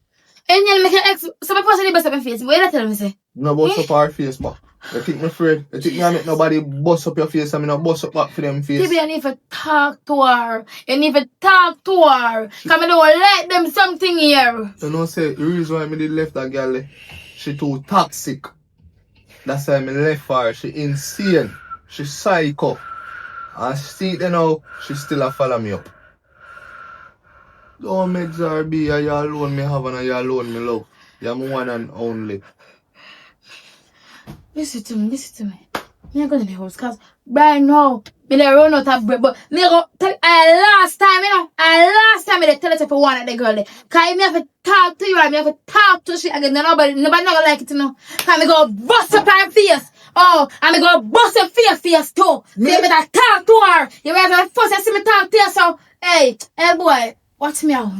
And you make your ex, so my person bust up my face. What you tell me say? No bust up her face, but you think me afraid? You think me I make nobody bust up your face and me not bust up back for them face? Maybe you need to talk to her. You need to talk to her. Because I don't like them something here. You know say the reason why me did left that girl, she too toxic. That's why I left her. She insane. She psycho. And see you know, she still a follow me up. Don't make her be you alone me have and you alone me love. You're my one and only. Listen to me. Me go to the house, cause right now, me dey run out of breath, but me go tell last time, me dey tell it if you want the girl there. Cause me have to talk to you and me have to talk to she again. Nobody not gonna like it, you know. Cause me go bust up her face. Oh, and me go bust up face too. Me? You better talk to her. You better first see me talk to you, so hey boy, watch me out.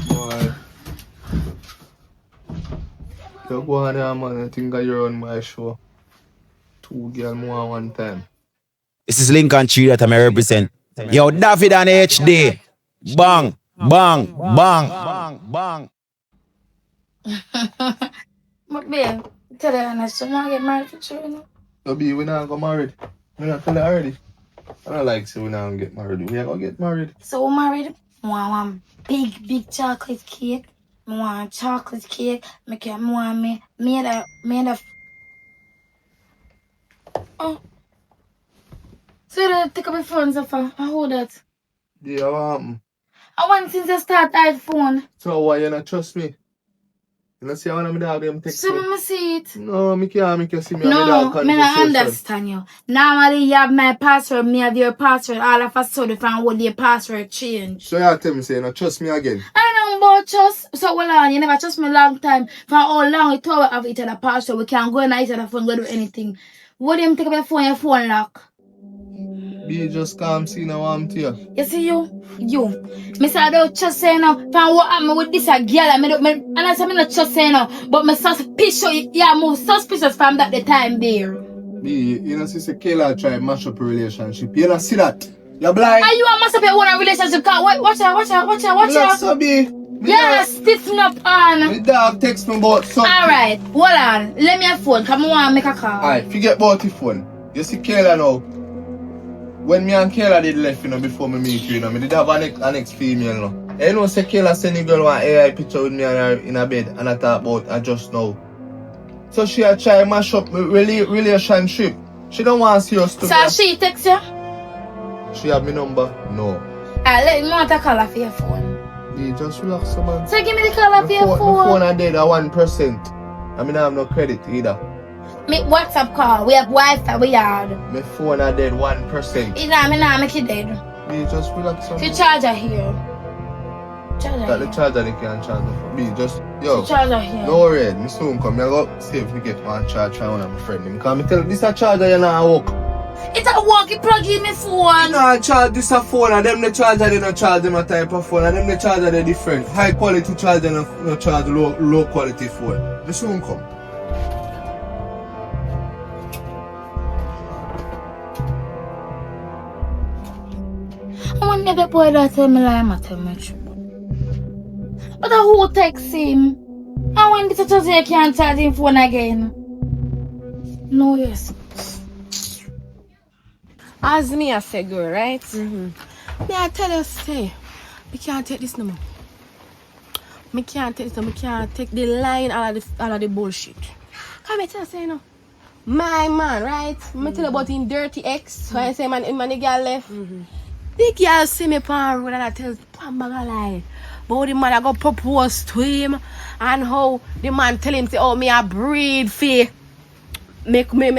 Boy. You go on there, man. I think you're on my show. 2 girls more one time. This is Lincoln Tree that I may represent. Yo, David and HD. Bang, bang, bang, bang, bang. But babe, tell her honest, you wanna get married for sure, you know? So B, we not go married. We not tell her already. I don't like say we not gonna get married. We are gonna get married. So we married. I want one big chocolate cake. I want chocolate cake. I want me made of. Oh. So you take up your phone, Safa. I hold that. Yeah, what happened? I want since I start iPhone. So why you not trust me? You not see one of my dog them text So me? me see it. No, me can't make you see me and No, my dog me not conversation. understand you. Normally you have my password, me have your password. All of a sudden, find what your password change. So you tell me say you not trust me again? I don't about trust. So hold on, you never trust me long time. For how long we talk have each other password, we can't go in each other phone, go do anything. What do you take up your phone lock? Be just calm, see now I'm to you. You see you. Me say I don't trust you now. From what happened with this girl, and I say I don't trust you now. But me suspicious, yeah, more suspicious from that the time there. B, you know see Kayla try mash up a relationship. You don't see that? You're blind. Are you a mess up your own relationship? Watch out. Relax, so B. Yeah, stiffen up on. The dog text me about something. Alright, hold on. Let me have phone, come on, make a call. Alright, forget about the phone. You see Kayla now. When me and Kayla did left, you know, before me meet you, you know, me did have an ex-female, now. You know, say Kayla send the girl one AI picture with me and her in a bed, and I talk about her just now. So she a try mash up my relationship. She don't want to see us together. So she text you? She have my number? No. Alright, let me want a call off your phone. You just relax, man. So give me the call off your phone. My phone are dead at 1%. I mean, I have no credit either. Make WhatsApp call. We have Wi-Fi. We have. My phone are dead 1%. You know, me make it dead. Me just relax. The charger here. That the charger they can charge for me. Just yo. The charger here. No worry, me soon come. I go see if we get one charge from one of my friends. Because me tell this a charger you not work. It's a walkie plug in my phone. No, charge this a phone and them the charger they not charge them a type of phone and them the charger they different. High quality charger no charge low quality phone. Me soon come. I want never boy that tell me lie, I tell me truth. But who text him? I want this to say I can't charge him phone again. No, yes. As me I say girl, right? Me I tell you say, we can't take this no more. Me can't take this no more. Me can't take the line all of the bullshit. Come me tell you say no. My man, right? Me tell you about him dirty ex. So I say man the girl left. The girl see me pan road and I tell pan bag a lie. But the man I go propose to him and how the man tell him say, oh me a breed for make me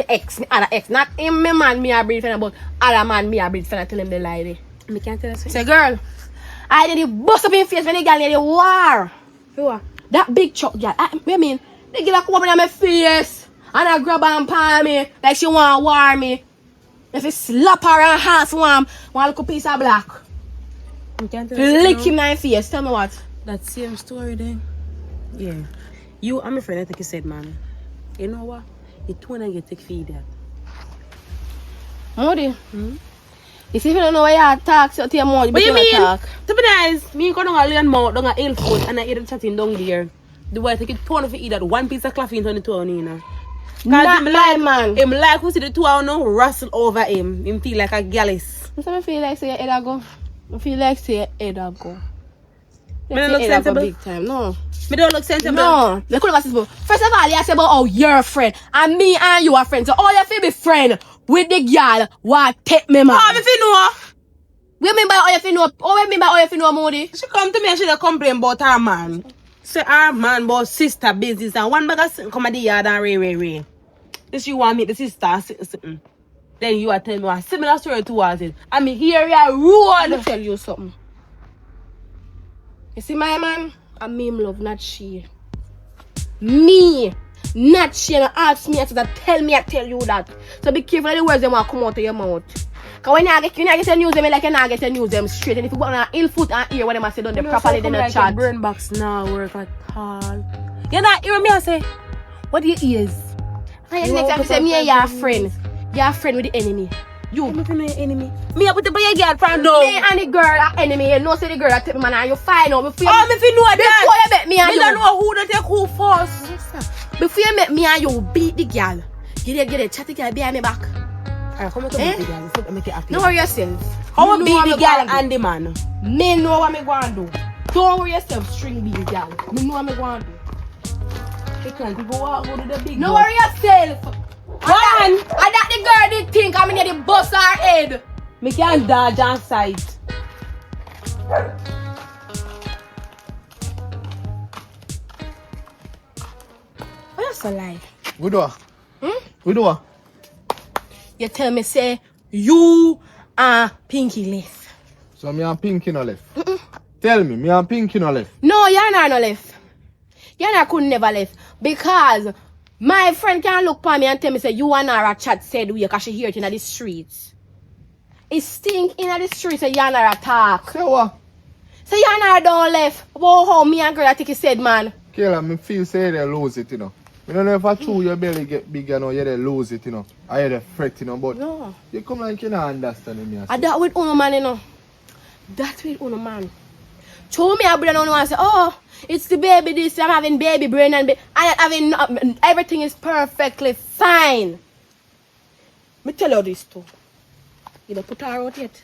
ex, me other ex. Not him, me man, me a breed fan, but other man, me a breed fan. I tell him the lie there. Me can't tell you. Say, girl, I did bust up in face when the girl near the war. What? That big chuck girl. I mean, the girl come up in my face and I grab her and palm me like she want to war me. If you slap her and half one little piece of black. Lick him in the face. Tell me what? That same story then. Yeah. You, I'm a friend, I think you said, man. You know what? You don't want to take feed that. Moodie. If you don't know why you talk, so tell me what you mean? Talk. To be nice, me go down a lean mouth, down a ill foot, and I hear them chatting down there. The way I take it, turn off eat that one piece of coffee into the two on you. Not like, man. Him like who see the two I know rustle over him. Him feel like a gallus. So I feel like say your head a go. I feel like say your head a go. Me don't look sensible. Big time, no. Me don't look sensible. No, they couldn't sensible. First of all, you say about how you're a friend, and me and you are friends. So all you feel be friend with the girl what take me man. How me feel know? What mean by how you feel know? What mean by how you feel know, Moodie? She come to me and she complain about her man. Say her man about sister business and one bag of come at the yard and ray. If you want me the sister sitting. Then you are telling me a similar story towards it. I mean here you are road. Let me tell you something. You see my man? I'm me love, not she. Me, not she. And ask me to tell me I tell you that. So be careful of the words that want to come out of your mouth. Because when you get to use them, like you not get to use them straight. And if you go on an ill foot and ear what them say done them properly, then you chat. Brain box now work at all. You not hear me I say, what do you ears? And next time you say me and your friend. You're a friend with the enemy. You. I'm not your enemy. Me up with the boy girlfriend though. Me and the girl are enemy. You know say the girl that take me man and you find out before you. Oh, if you know that. Before you met me and you. don't know who to take who first. Before you met me and you beat the girl. You did chat the girl behind me back. Alright, come on to beat the girl. So make it happy. Don't worry yourself. How beat the girl and the man? Me know what me going to do. Don't worry yourself, string beat the girl. Me know what me going to do. Because people walk go to the big don't worry yourself. One! And that the girl did think I'm in the bust her head. Me can't dodge on sight. What else a lie? We do what? We do what? You tell me say you and Pinky left. So me and Pinky no left. Tell me and Pinky no left. No, you're not no left. You're not could never left. Because my friend can look for me and tell me say you and Nara chat said we because she hear it in the streets. It stink in the streets and you and Nara talk. Say what? So you and Nara don't left. About how me and girl I think he said man. Kayla, me feel say they lose it, you know. I don't know if I true your belly get bigger now, you they lose it, you know. I had a fret, you know, but no. You come like you not understand me. I that with uno man, you know. That with uno man. Show me a brain on and say, oh, it's the baby this, I'm having baby brain and I'm having everything is perfectly fine. Me tell you this too. You don't put her out yet.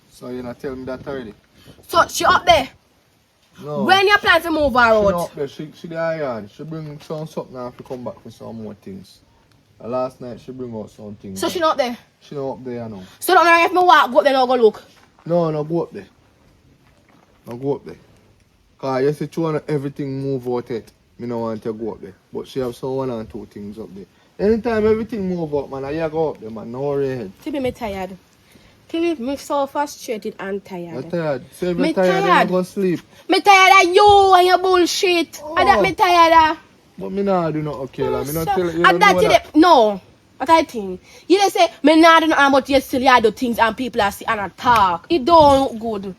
So you not tell me that already? So she up there. No. When you plan to move her out? She not up there. She the iron. She bring something and to come back for some more things. And last night she bring out some things. So she not there? She not up there now. So don't know if me walk go up there now go look. No, go up there. No go up there. Cause you see she want everything move out it. Me no want to go up there. But she have some 1 and 2 things up there. Anytime everything move up, man, I go up there, man. No worry ahead. Tibby, me tired. Tibby, me so frustrated and tired. I'm tired. So if me you're tired, then you go sleep. Me tired of you and your bullshit. Oh. And that me tired of. But me nah do not okay, like, me not So, tell you. and that you dey- no. What I think. You just say, me nah do nothing but you still you do things and people are see and talk. It don't look good.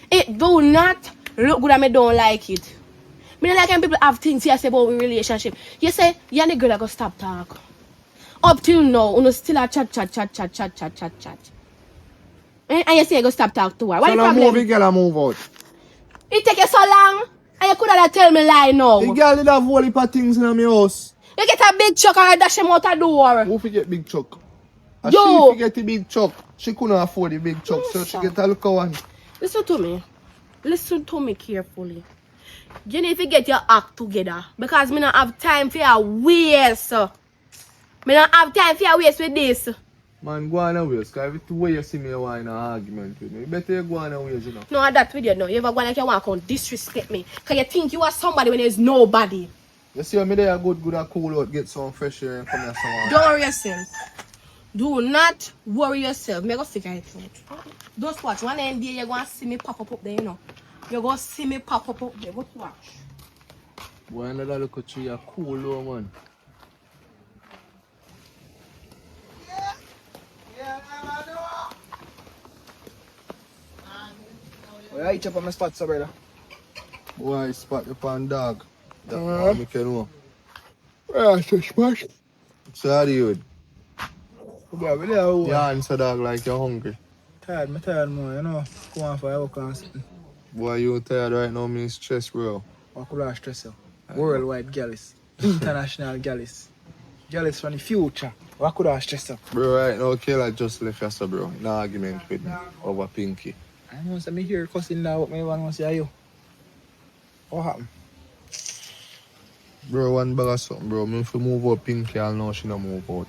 It do not look good and me don't like it. Me don't like when people have things here say about a relationship. You say, you and the girl are going to stop talk. Up till now, you still a chat. And you say you go stop talk to her. What So the now problem? move, the girl move out. It take you so long. And you could have tell me lie now. The girl did have whole heap of things in my house. You get a big chuck and dash him out the door. Who forget big chuck? And Yo. she forget the big chuck. She couldn't afford the big chuck, so she get a look one. Listen to me. Listen to me carefully. You need to get your act together. Because me not have time for your waste. Me not have time for your waste with this. Man, go on away, because every way you see me, you want an argument with me. You better you go on away, you know. No, that's with you now. You ever go like you want to disrespect me. Because you think you are somebody when there's nobody. You see me there, good and cool out, get some fresh air and come here somewhere. Don't worry yourself. Do not worry yourself. Me go figure it out. Just watch. One day you're going to see me pop up there, you know. You're going to see me pop up there. Just watch. Boy, another look at you, you're cool, though, man. Where I eat up on my spots, brother? Boy, spot the pan dog. That one make you know. Yeah, so smash. So how do you? Yeah, we there. You answer dog like you're hungry. Tired, man, you know. Go on for a walk and something. Boy, you tired right now, me stress, bro. What could I stress you? Worldwide galleys. International galleys. Galleys from the future. What could I stress you? Bro, right now, Kayla just left us, bro. In an argument with me over Pinky. I know, so me hear cussing now, what me want to say you. What happened? Bro, one bag of something, bro. Me if you move out pink girl now, she no move out.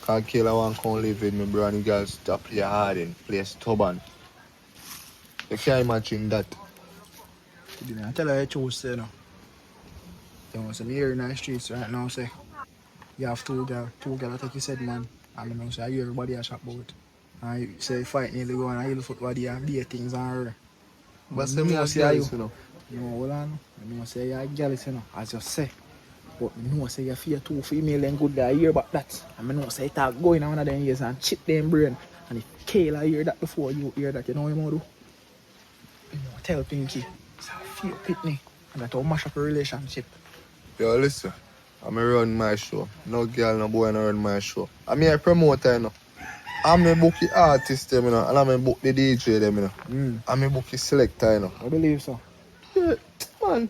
Cause Kayla want come live with me, bro, and the girl stop play hard and play stubborn. You can't imagine that. I tell her the truth, say no. You know, so me here in the streets right now, say, you have two girls, like you said, man. I mean, say, I hear everybody a shop about. And you say, fight nearly go and I hear footbody and be things on her. But Me me know a say girl, you. you know. No, hold on. Me know say you're jealous, you know, as you say. But me know say you fear two female and good that hear about that. And me know say it all going on one of them years and chip them brain. And if Kayla hear that before you hear that, you know what you do? You know, tell Pinky, it's a fear pitney. And that will mash up a relationship. Yo, listen. I'm run my show. No girl, no boy, no run my show. I'm a promoter, you know. I'm a bookie artist, them, you know, and I'm a book the DJ, them, you know. I'm a bookie selector, you know. I believe so. Yeah, man.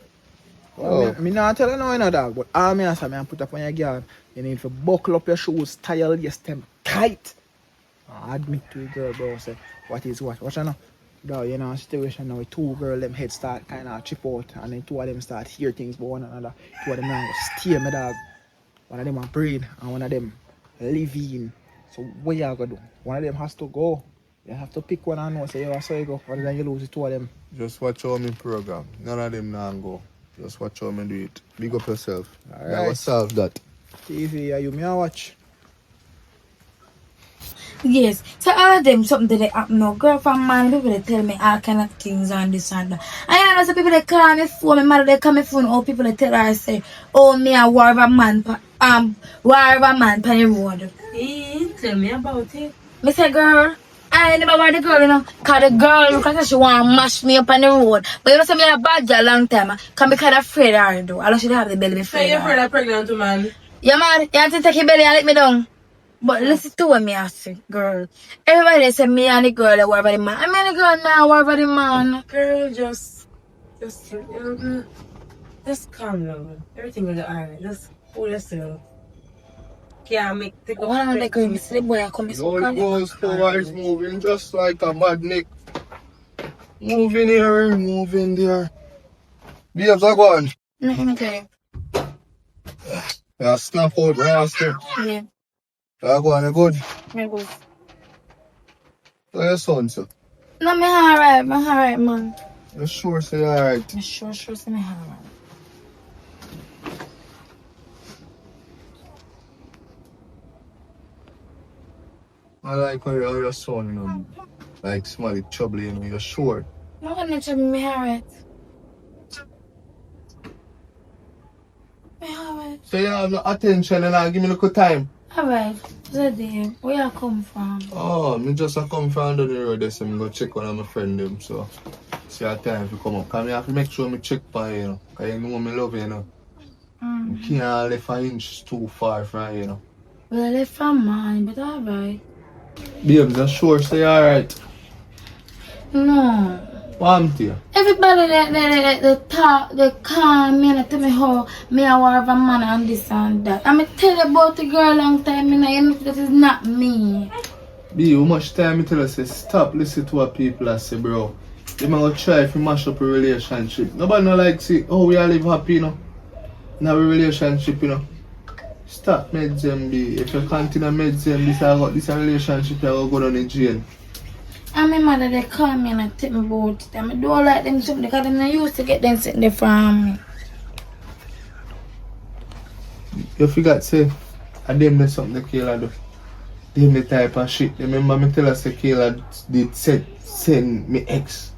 Well, me not tell you no, you know, dog, but all me answer, me put up on your girl, you need to buckle up your shoes, tie your stem tight. Admit to it, girl, say, what is what? Watch you know. Dog, you know, a situation now with two girls, them head start kind of chip out, and then two of them start hear things about one another. Two of them now steer me, dog. One of them a breed, and one of them live in. So what you gonna do? One of them has to go. You have to pick one and know, say, yo, so you go. Other than you lose the two of them. Just watch how me program. None of them now go. Just watch how me do it. Big up yourself. All Never right. solve that. TV, you me a watch. Yes, so all of them something that they happen now. Girlfriend, man, people they tell me all kind of things and this and that. And you know, so people they call me phone, my mother they call me phone, or people they tell her say, oh me a war of a man, war of a man pan the road. Tell me about it. Me say, girl, I never want the girl, you know, cause the girl look like she want to mash me up on the road. But you know, so me a bad girl long time, can be kind of afraid of her though. I don't should have the belly be Say afraid you're of afraid her. of pregnant man. Yeah, man, you have to take your belly and let me down. But listen to what me I say, girl. Everybody say me and the girl that war about the man. I mean the girl now war about the man. Girl, just calm down. Everything will be alright. Just hold yourself. Can't take up. One of the girls see the boy come so All it goes for is moving just like a madnik. Moving here, moving there. Babes, I go on. Okay. Yeah, snap out master. Yeah. I go on, you good? Me good. So your son, sir. No, me alright, man. You sure say alright? Me sure say me alright. I like how your son, you know, like smiley chubbly, you know, you're sure. No, I'm not me alright. Me alright. So you have no attention and I give me a little time. Alright. Zeddy, where you come from? Oh, me just a come from down the road there, so I go check one of my friend them, so see how time to come up. Cause I have to make sure me check for you, you know. Cause you know me love you, you know. You can't left an inch too far from you know. Well, I left from mine, but alright. Babes, you sure say alright? No. What happened to you? Everybody they talk, they call me and tell me how me a war of a man and this and that. I tell you about the girl long time, you know that is not me. B, how much time I tell you say stop listen to what people are say, bro. They might go try if you mash up a relationship. Nobody no like see how we all live happy, you know. In a relationship, you know. Stop meds them, B. If you continue meds them, this a relationship you will go down in jail. And my mother they call me and I tell me about them. I don't like them something because them not used to get them sitting there from me. You forgot say, I them do something that Kayla do. Them the type of shit. Remember me tell us that Kayla did send me ex.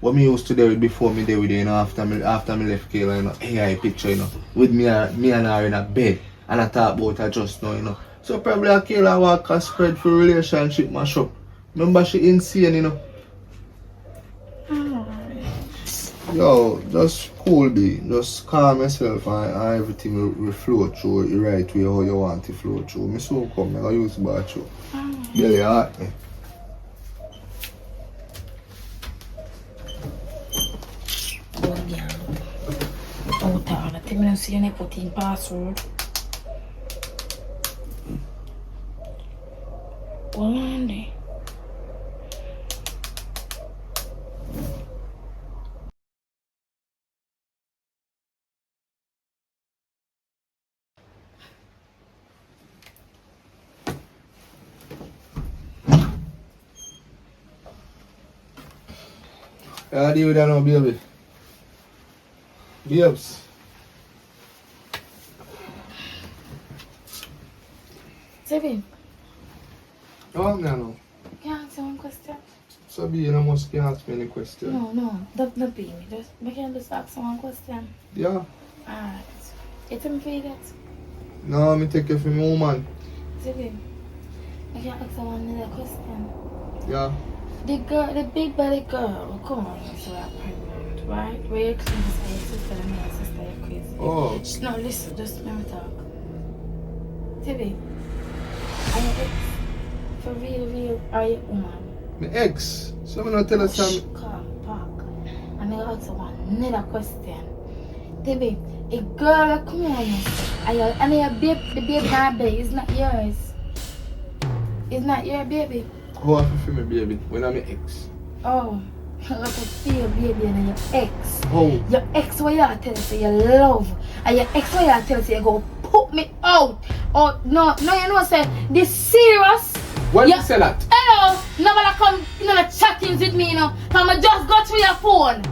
What me used to do with before me there with you, you know, after me left Kayla, you know, AI picture, you know, with me and her in a bed. And I talk about her just now, you know. So probably a Kayla walk a spread for relationship mash up. Remember she insane, you know. Yo, just cool be. Just calm yourself and everything will flow through the right way how you want to flow through. Me so come, I use bathroom. Belly hot me. Oh yeah. Oh Tara, tell me see you put in password. One day. I deal with that now, baby. Babes. Tibby, Oh, no. can I ask you one question? So, you know, must can ask me any question. No, don't be me. I can just ask you one question. Yeah. Alright. It's in for that. No, me take you for my woman. Tibby, I can ask you one other question. Yeah. The big belly girl will come on here so I'm pregnant, right? Where you claim to say your sister and my sister, you're crazy. Oh. No, listen, just let me talk. Tibby, are you ex? For real, are you woman? My ex. So I'm not tell us something. Calm, park. I'm gonna ask you one another question. Tibby, a girl will come on here and your baby, the baby not baby, it's not yours. It's not your baby. How I feel my baby when I'm my ex? Oh, you got to feel baby and your ex. How? Your ex where you tell us you love. And your ex where you tell us you go put me out. Oh, no, you know say this serious. When you say that? Hello, nobody come chat things with me, you know. Cause I just got through your phone.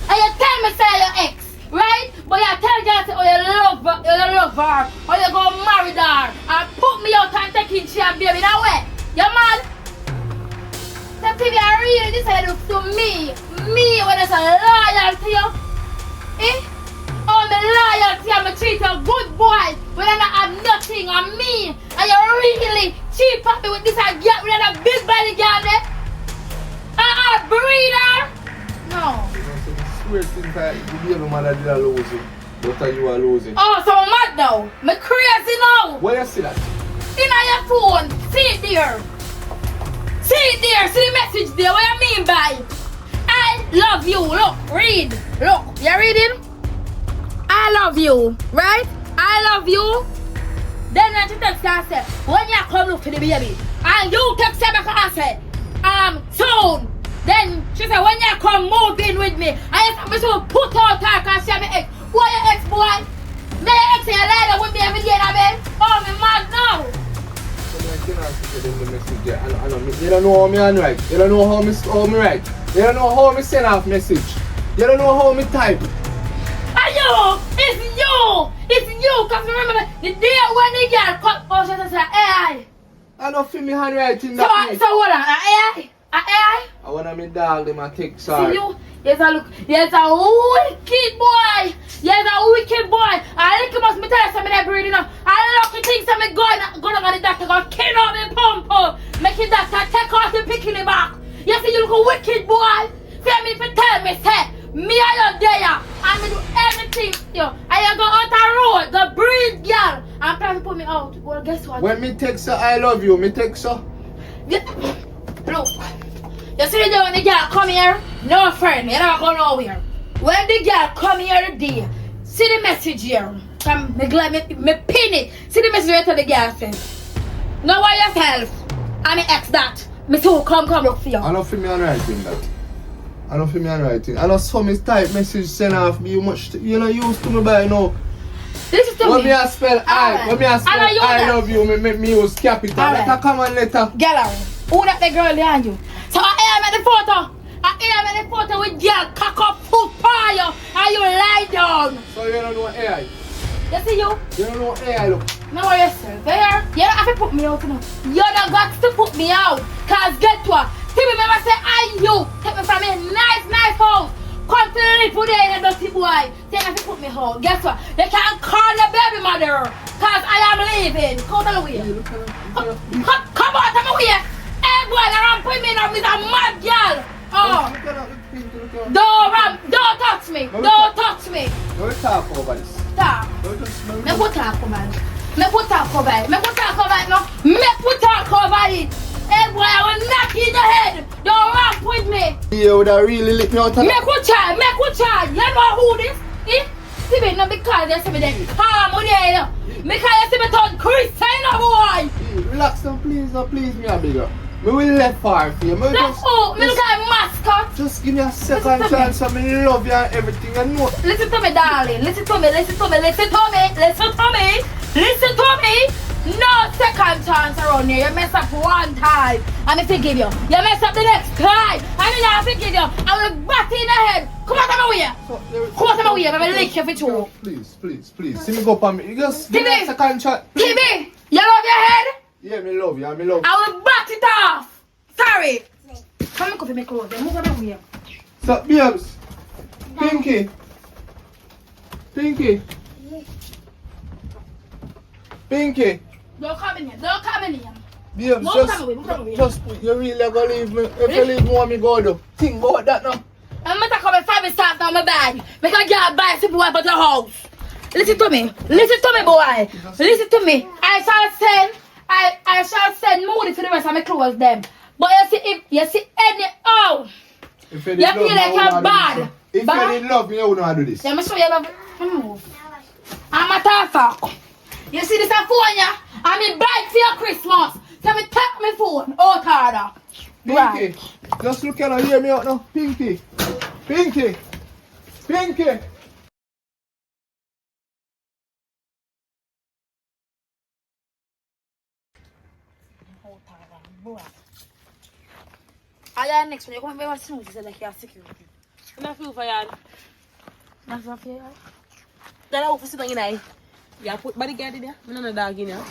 And you tell me say your ex, right? But you tell her say, oh, you love her, or you go marry her, and put me out and take in your baby that way. You mad? So Tibby, I really decided to me when it's a loyalty, oh, my loyalty, I'm a treat a good boy when I don't have nothing on me, and you really cheap at me with this and get rid of that big body girl there. Breeder. No. Swear things like the baby mother did a losing. What are you a losing? Oh, so I'm mad now. Me crazy now. Where you see that? In your phone. See it there. See the message there. What you mean by I love you? Look, read. Look, you reading? I love you, right? I love you. Then when she text her, say, when you come look for the baby, and you text her back and say, soon. Then she said, when you come move in with me, I said, to put out her because she's my ex. Who your ex, boy? My ex, you lie with me every day, man. Oh, me mad now. You don't know how me handwrite. You don't know how me write. You don't know how me send off message. You don't know how me type. It's you. Because remember, the day when the girl cut off, she said, AI. I don't feel me handwriting that. So what? AI? AI? I want to me dog them and take sorry. See you? Yes, a wicked boy. I think you must be telling some of that breed, you know. I love to think some of go down on the doctor, go kill out the pump, make the doctor take off the picking the back. You see, you look a wicked boy. Tell me if you tell me, say, me and you there, and me do everything, yo. And you go out the road, the breed girl, and try to put me out. Well, guess what? When me text her, I love you, me text her. Yeah. Look. You see the day when the girl come here? No friend, you don't go nowhere. When the girl come here today, see the message here. Me pin it. See the message here to the girl says, know why yourself. I'm an ex that. Me too, come look for you. I don't feel me handwriting that. I don't saw me type message send off me much. You know used to me by now. Listen to me. When me I spell I love you, me use capital. Like a common letter. Girl, who that the girl behind you? So I am at the photo with girl cock up foot fire and you lie down. So you don't know AI? You see you? You don't know AI look. Know yourself, there. You don't have to put me out, you know. You don't got to put me out. Cause get what? Tibby remember say you take me from a nice house. Come to the little day in a dirty boy. They have to put me out. Guess what? They can't call the baby mother. Cause I am leaving. Come on away. Come on, I'm away. Hey boy, I'm putting me up with a mad girl. Oh. Don't touch me. Don't touch me. Don't talk over this. Stop. Me put talk over it. Me put talk over it. Hey boy, I will knock you in the head. Don't rock with me. You would have really licked me out of Make a child. You know who this? See me, not because you see me then. Calm with you. Because you see me turn Christian, boy. Relax now, please, me a bigger. Me will left far for you. Me look at a mascot. Just give me a second chance and me love you and everything and know. Listen to me, darling. Listen to me. No second chance around here. You mess up one time, and I forgive you. You mess up the next time, and I forgive you. I will bat you in the head. Come out of my way. Come out of my way. I will lick you for two. Please. See me go up on me. You just give me a second shot. Tibby, you love your head? Yeah, me love you. Me love you. I will bat it off. Sorry. Come and cover my clothes. Move out of my way. So, babes. Pinky. Don't come in here. Don't come in here. Babes, Move out of my way. just you really gonna leave me. If you leave me, want me go do. Think about that now. I'm going to come and find me stuff down my bag. Because I can't buy simple wife at the house. Listen to me, boy. Listen to me. I shall send Moodie to the rest of my clothes them. But you see any If you feel like you're bad. If you didn't love me, you wouldn't have to do this. Let me show you love. Move. I'm a tough. You see this phone, yeah? I'm in bike for your Christmas. So me take my phone out harder. Pinky, just look at her, hear me out now. Pinky. I got next one. You come and smooth. You said like you're security. I feel for you. That's not fair. Then I will sit on your eye. Yeah, put bodyguard in there. I'm not a dog in there.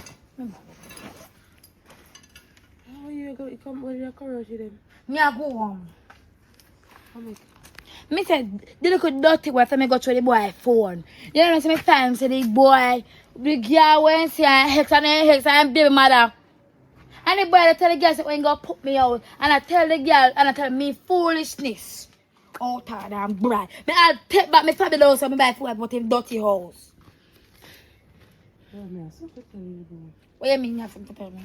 Oh, you come with your courage then. Me a go home. Me said, the little dirty boy after me go through the boy phone. You know, some times say the boy, the girl went and say hex and baby mother. And the boy I tell the girl say when you go put me out. And I tell the girl and I tell me foolishness. Oh, tired and bright. Me I'll take back my family house and me buy food about him dirty house. What you mean you have something to tell me?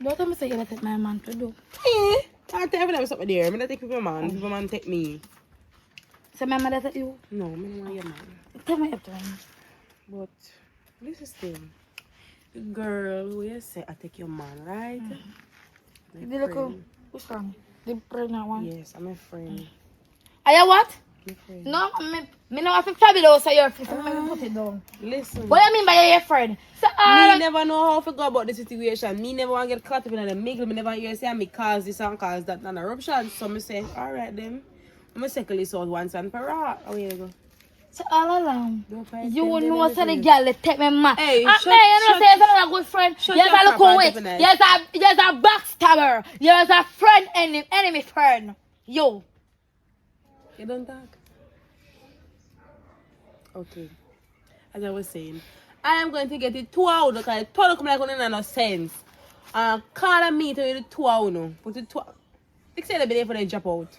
Don't tell me say you're going to take my man to do. I tell you something there. I'm not take people man. People man take me. So my mother take you? No, I don't want your man. Tell me after. But this is the thing. The girl who you say I take your man, right? The little, which one? The pregnant one? Yes, I'm a friend. Are you what? My friend. No, me know if I'm fabulous, so you're friend. So put it down. Listen. What do you mean by your friend? So, me never know how to go about the situation. Me never want to get caught up in the middle. Me never hear say me cause this and cause that and eruption. So me say, alright then. I'm going to settle this out once and for all. How you go? So all along, you them, know say the girl they take me man. Hey, you know say you're not a good friend. You're a look away. You're a backstabber. You're a friend enemy friend. You. You don't talk? Okay. As I was saying, I am going to get it 2 hours because it told come like on no sense. Call a meeting with 2 hours no. Put it 2 hours. They say they be there for them drop out.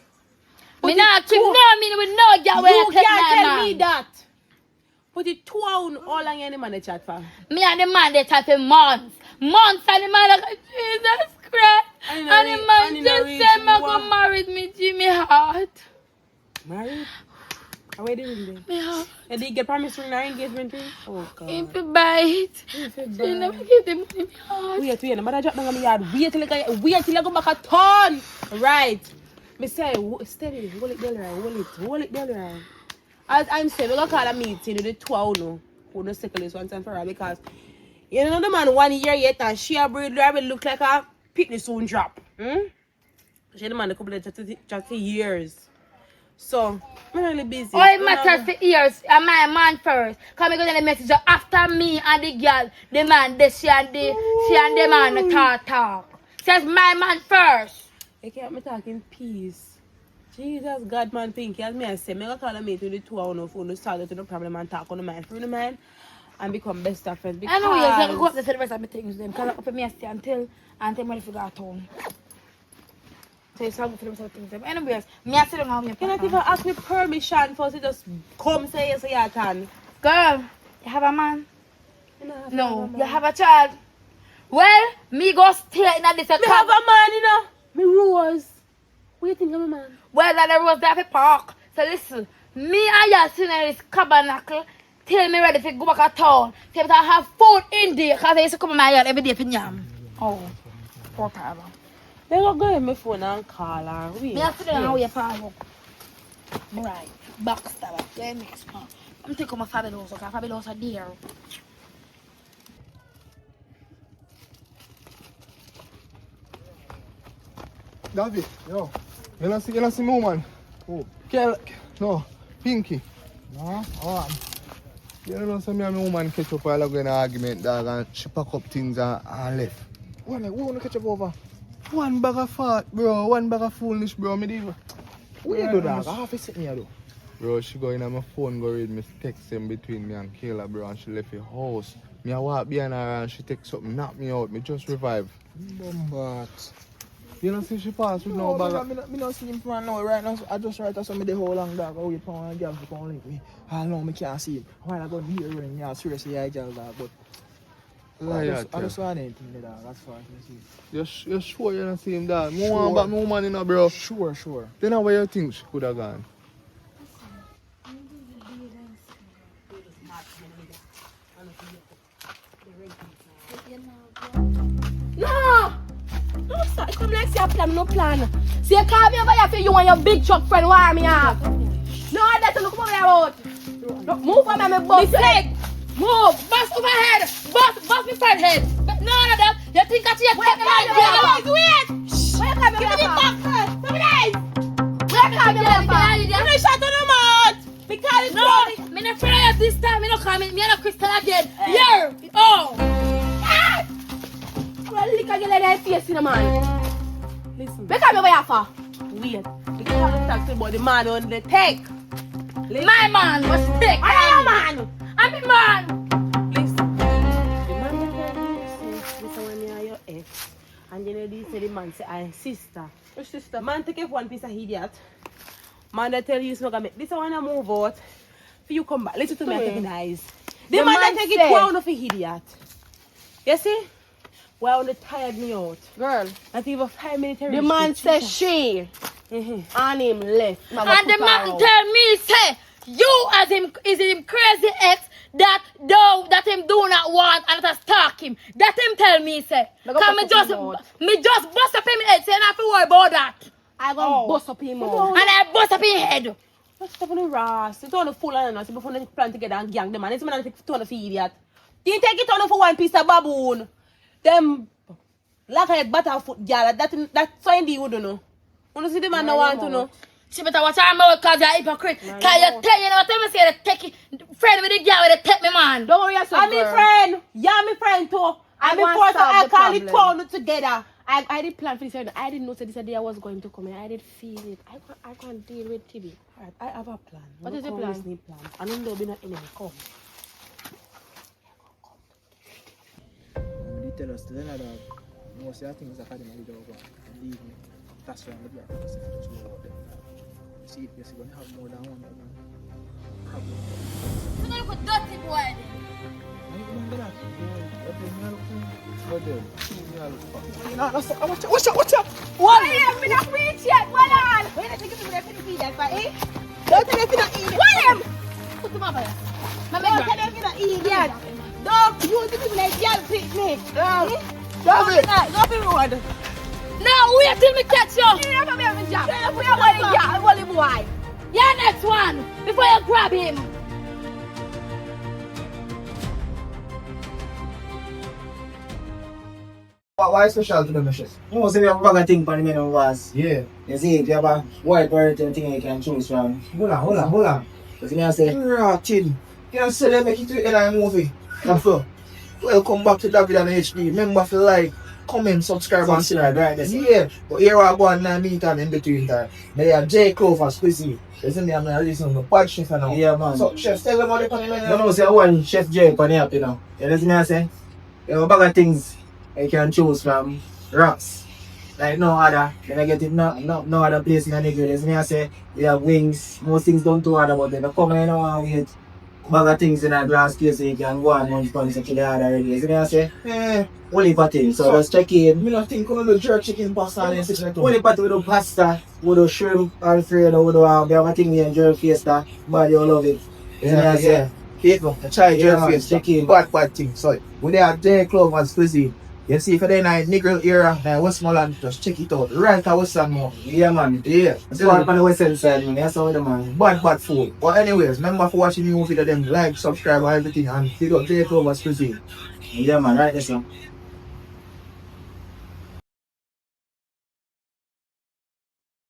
Me not keep no meaning with no girl where you can't tell me that. Put it 2 hours all on any man they chat for. Me and the man they chat for months. Months and the man like Jesus Christ. And the man just said me go marry me Jimmy Heart. Married? How are you doing then? Me heart. Did you get promise ring or engagement ring? Oh God. If you buy it. You never give them money me heart. Wait, but I drop down on my yard. Wait till I go back a ton. Right. Me say, steady, hold it there, hold it there. As I'm saying, we're going to call a meeting with the 2 hours now. Who don't settle this once and for all because you know the man 1 year yet and she a breed will look like a picnic soon drop. She the man a couple of 30 years. So, I'm really busy. Oh, it matters for years. And my man first. Because I'm going to message after me and the girl, the man, she and the man talk. Says my man first. You can't be talking peace. Jesus, God, man, Pinky, as me I say, I'm going to call a mate with the 2 hours on phone to solve the problem and talk on the mind, through the mind, and become best of friends. Because... I know, yes, I go up to the rest of my things then. Because I up me I stay until I'm ready to go out home. So it's all good for the rest of the things then. Anyways, me I sit down on your you not even ask me permission for to just come say yes, so you can. Girl, you have a man? No, you have a child. Well, me go stay in this account. Me have a man, you know. Me Rose. What do you think of my man? Well, that the Rose there for park. So listen, me and you sitting in this tabernacle till me ready to go back to town. So I have food in there because I used to come to my yard every day for yam. Oh, whatever. They go get my phone and call her. Me have to do how you follow. Right, backstabber. Yeah, next man. I'm taking my fabulous because fabulous are dear. Davi, yo. You know see me woman? Who? Kayla, no, Pinky. No? Oh, You know some me and my woman catch up while ago in an argument, dog, and she pack up things and left. who wanna catch up over? One bag of fart, bro. One bag of foolish, bro. Me did. Who you do that? I have to sit me though. Bro, she go in on my phone, go read me text them between me and Kayla, bro, and she left the house. Me I walk behind her and she take something, knock me out. Me just revive. Bombat. You know see she pass with no bag of... Me not see him from now right now. So I just write her some of the whole long dog. I wait for a girl to come link me. I know me can't see him. While I go here running, yeah, seriously I girl dog, but I just want anything there, dog. That's far as I see. You sure you don't see him, dog? Me Sure. want back my woman, you know, bro. Sure. Then how where you think she could have gone? No! No, sir. Come like say a plan, no plan. See, you call me over here for you and your big truck friend, why me up? No, that's look over there about. No, move on my boss head. Move, bust over head. Bust me friend head. But no, that you think that you take me wait. Where come you? Give me the back first. Give me this. Where come you? I'm not shut on them out. Because no, me not afraid of this time. Me not coming. Me not Christian again. Here. Oh. Well, look at your face in the man. Listen. Where come you over for? Wait. Because I'm talking about the man on the tech. My man was sick. I am man. I'm the man. Listen. The man that tell me say this one near your ex. And then they say the man say I sister. Which sister? Man take up one piece of idiot. Man that tell you it's not gonna make this one a move out. For you come back. Listen to me and take the eyes. The man that take it down of a idiot. You see? Well, they tired me out. Girl. Not even 5 minutes. The man says she And him left. and the man tell me say you as him is him crazy ex that him do not want and that stalk him. That him tell me say. Cause me just bust up him head say not to worry about that. I gonna bust up him out. And I bust up his head. Bust up on the Ross. It's on the full and us before they plan together and gang the man. It's man take ton of idiot. You take it on for one piece of baboon. Them like a butterfoot girl. That's fine the you don't know. You see the man no want to know. She better watch her mouth cause you're a hypocrite. Cause you tell you know what me say the take friend with the girl with the take me man. Don't worry yourself. I'm my friend. Yeah, my friend too. I'm my first I call it town together. I did plan for this. I didn't know that this day I was going to come here. I did feel it. I can't deal with Tibby. Alright, I have a plan. What is the plan? I don't know be not in come. They tell us then that most of the things that academy do go and leave me. That's why I'm the black person just go out there. See if you're going to have more than one problem. You know you could dirty boy. I don't remember that. Watch out! What? I am in a reach yet. What on? Wait a second, I'm going to feed that, eh? Don't tell me if you're not eating. What am? Put them over here. Don't tell me if you're not eating yet. Don't use the people like y'all pick me. Don't be rude. No, wait till me catch you. You're not going to be a job. You're a boy. Yeah, next one. Before you grab him. Why special to them, shit? You know, say we have a bag of things for the men of us. Yeah. You see, if you have a wide variety of things you can choose from. Hold on. You see me, I say, Rotten. You know, say they make it to the end of the movie. That's all. Welcome back to Davi and HD. Remember to like, comment, subscribe, and subscribe, right? That's it. yeah. But here I go and 9 minutes and in between time. They are J. Clover, squeezy. Listen, I'm not listening to the pod chef now. Yeah, man. So, chef, tell them how they come in. No, say one Chef J on the app, you know. You listen me, I say, you have a bag of things you can choose from. Wraps. Like no other. Then I get it no other place in the nigga. Listen me, I say, we have wings. Most things don't too hard about them. They come in and we get bag of things in a glass case so you can go and munch on such a hard already. Listen me, I say, only for things. So just check in. Me not think on the jerk chicken pasta and such like that. Only part with the pasta, with the shrimp, Alfredo, with the other thing we enjoy fiesta, but you love it. Yeah. People, try jerk face. Check in. Bad thing. So, when they are J. Clover and squeezy, you see if they're in a nigger era, then Westmoreland, just check it out. Right at Western more. Yeah, man. Yeah. That's what on the western side, man. That's how the man. Bad food. But anyways, remember for watching the movie that them like, subscribe and everything and pick up J. Clover squeezy. Yeah, man. Right, that's one.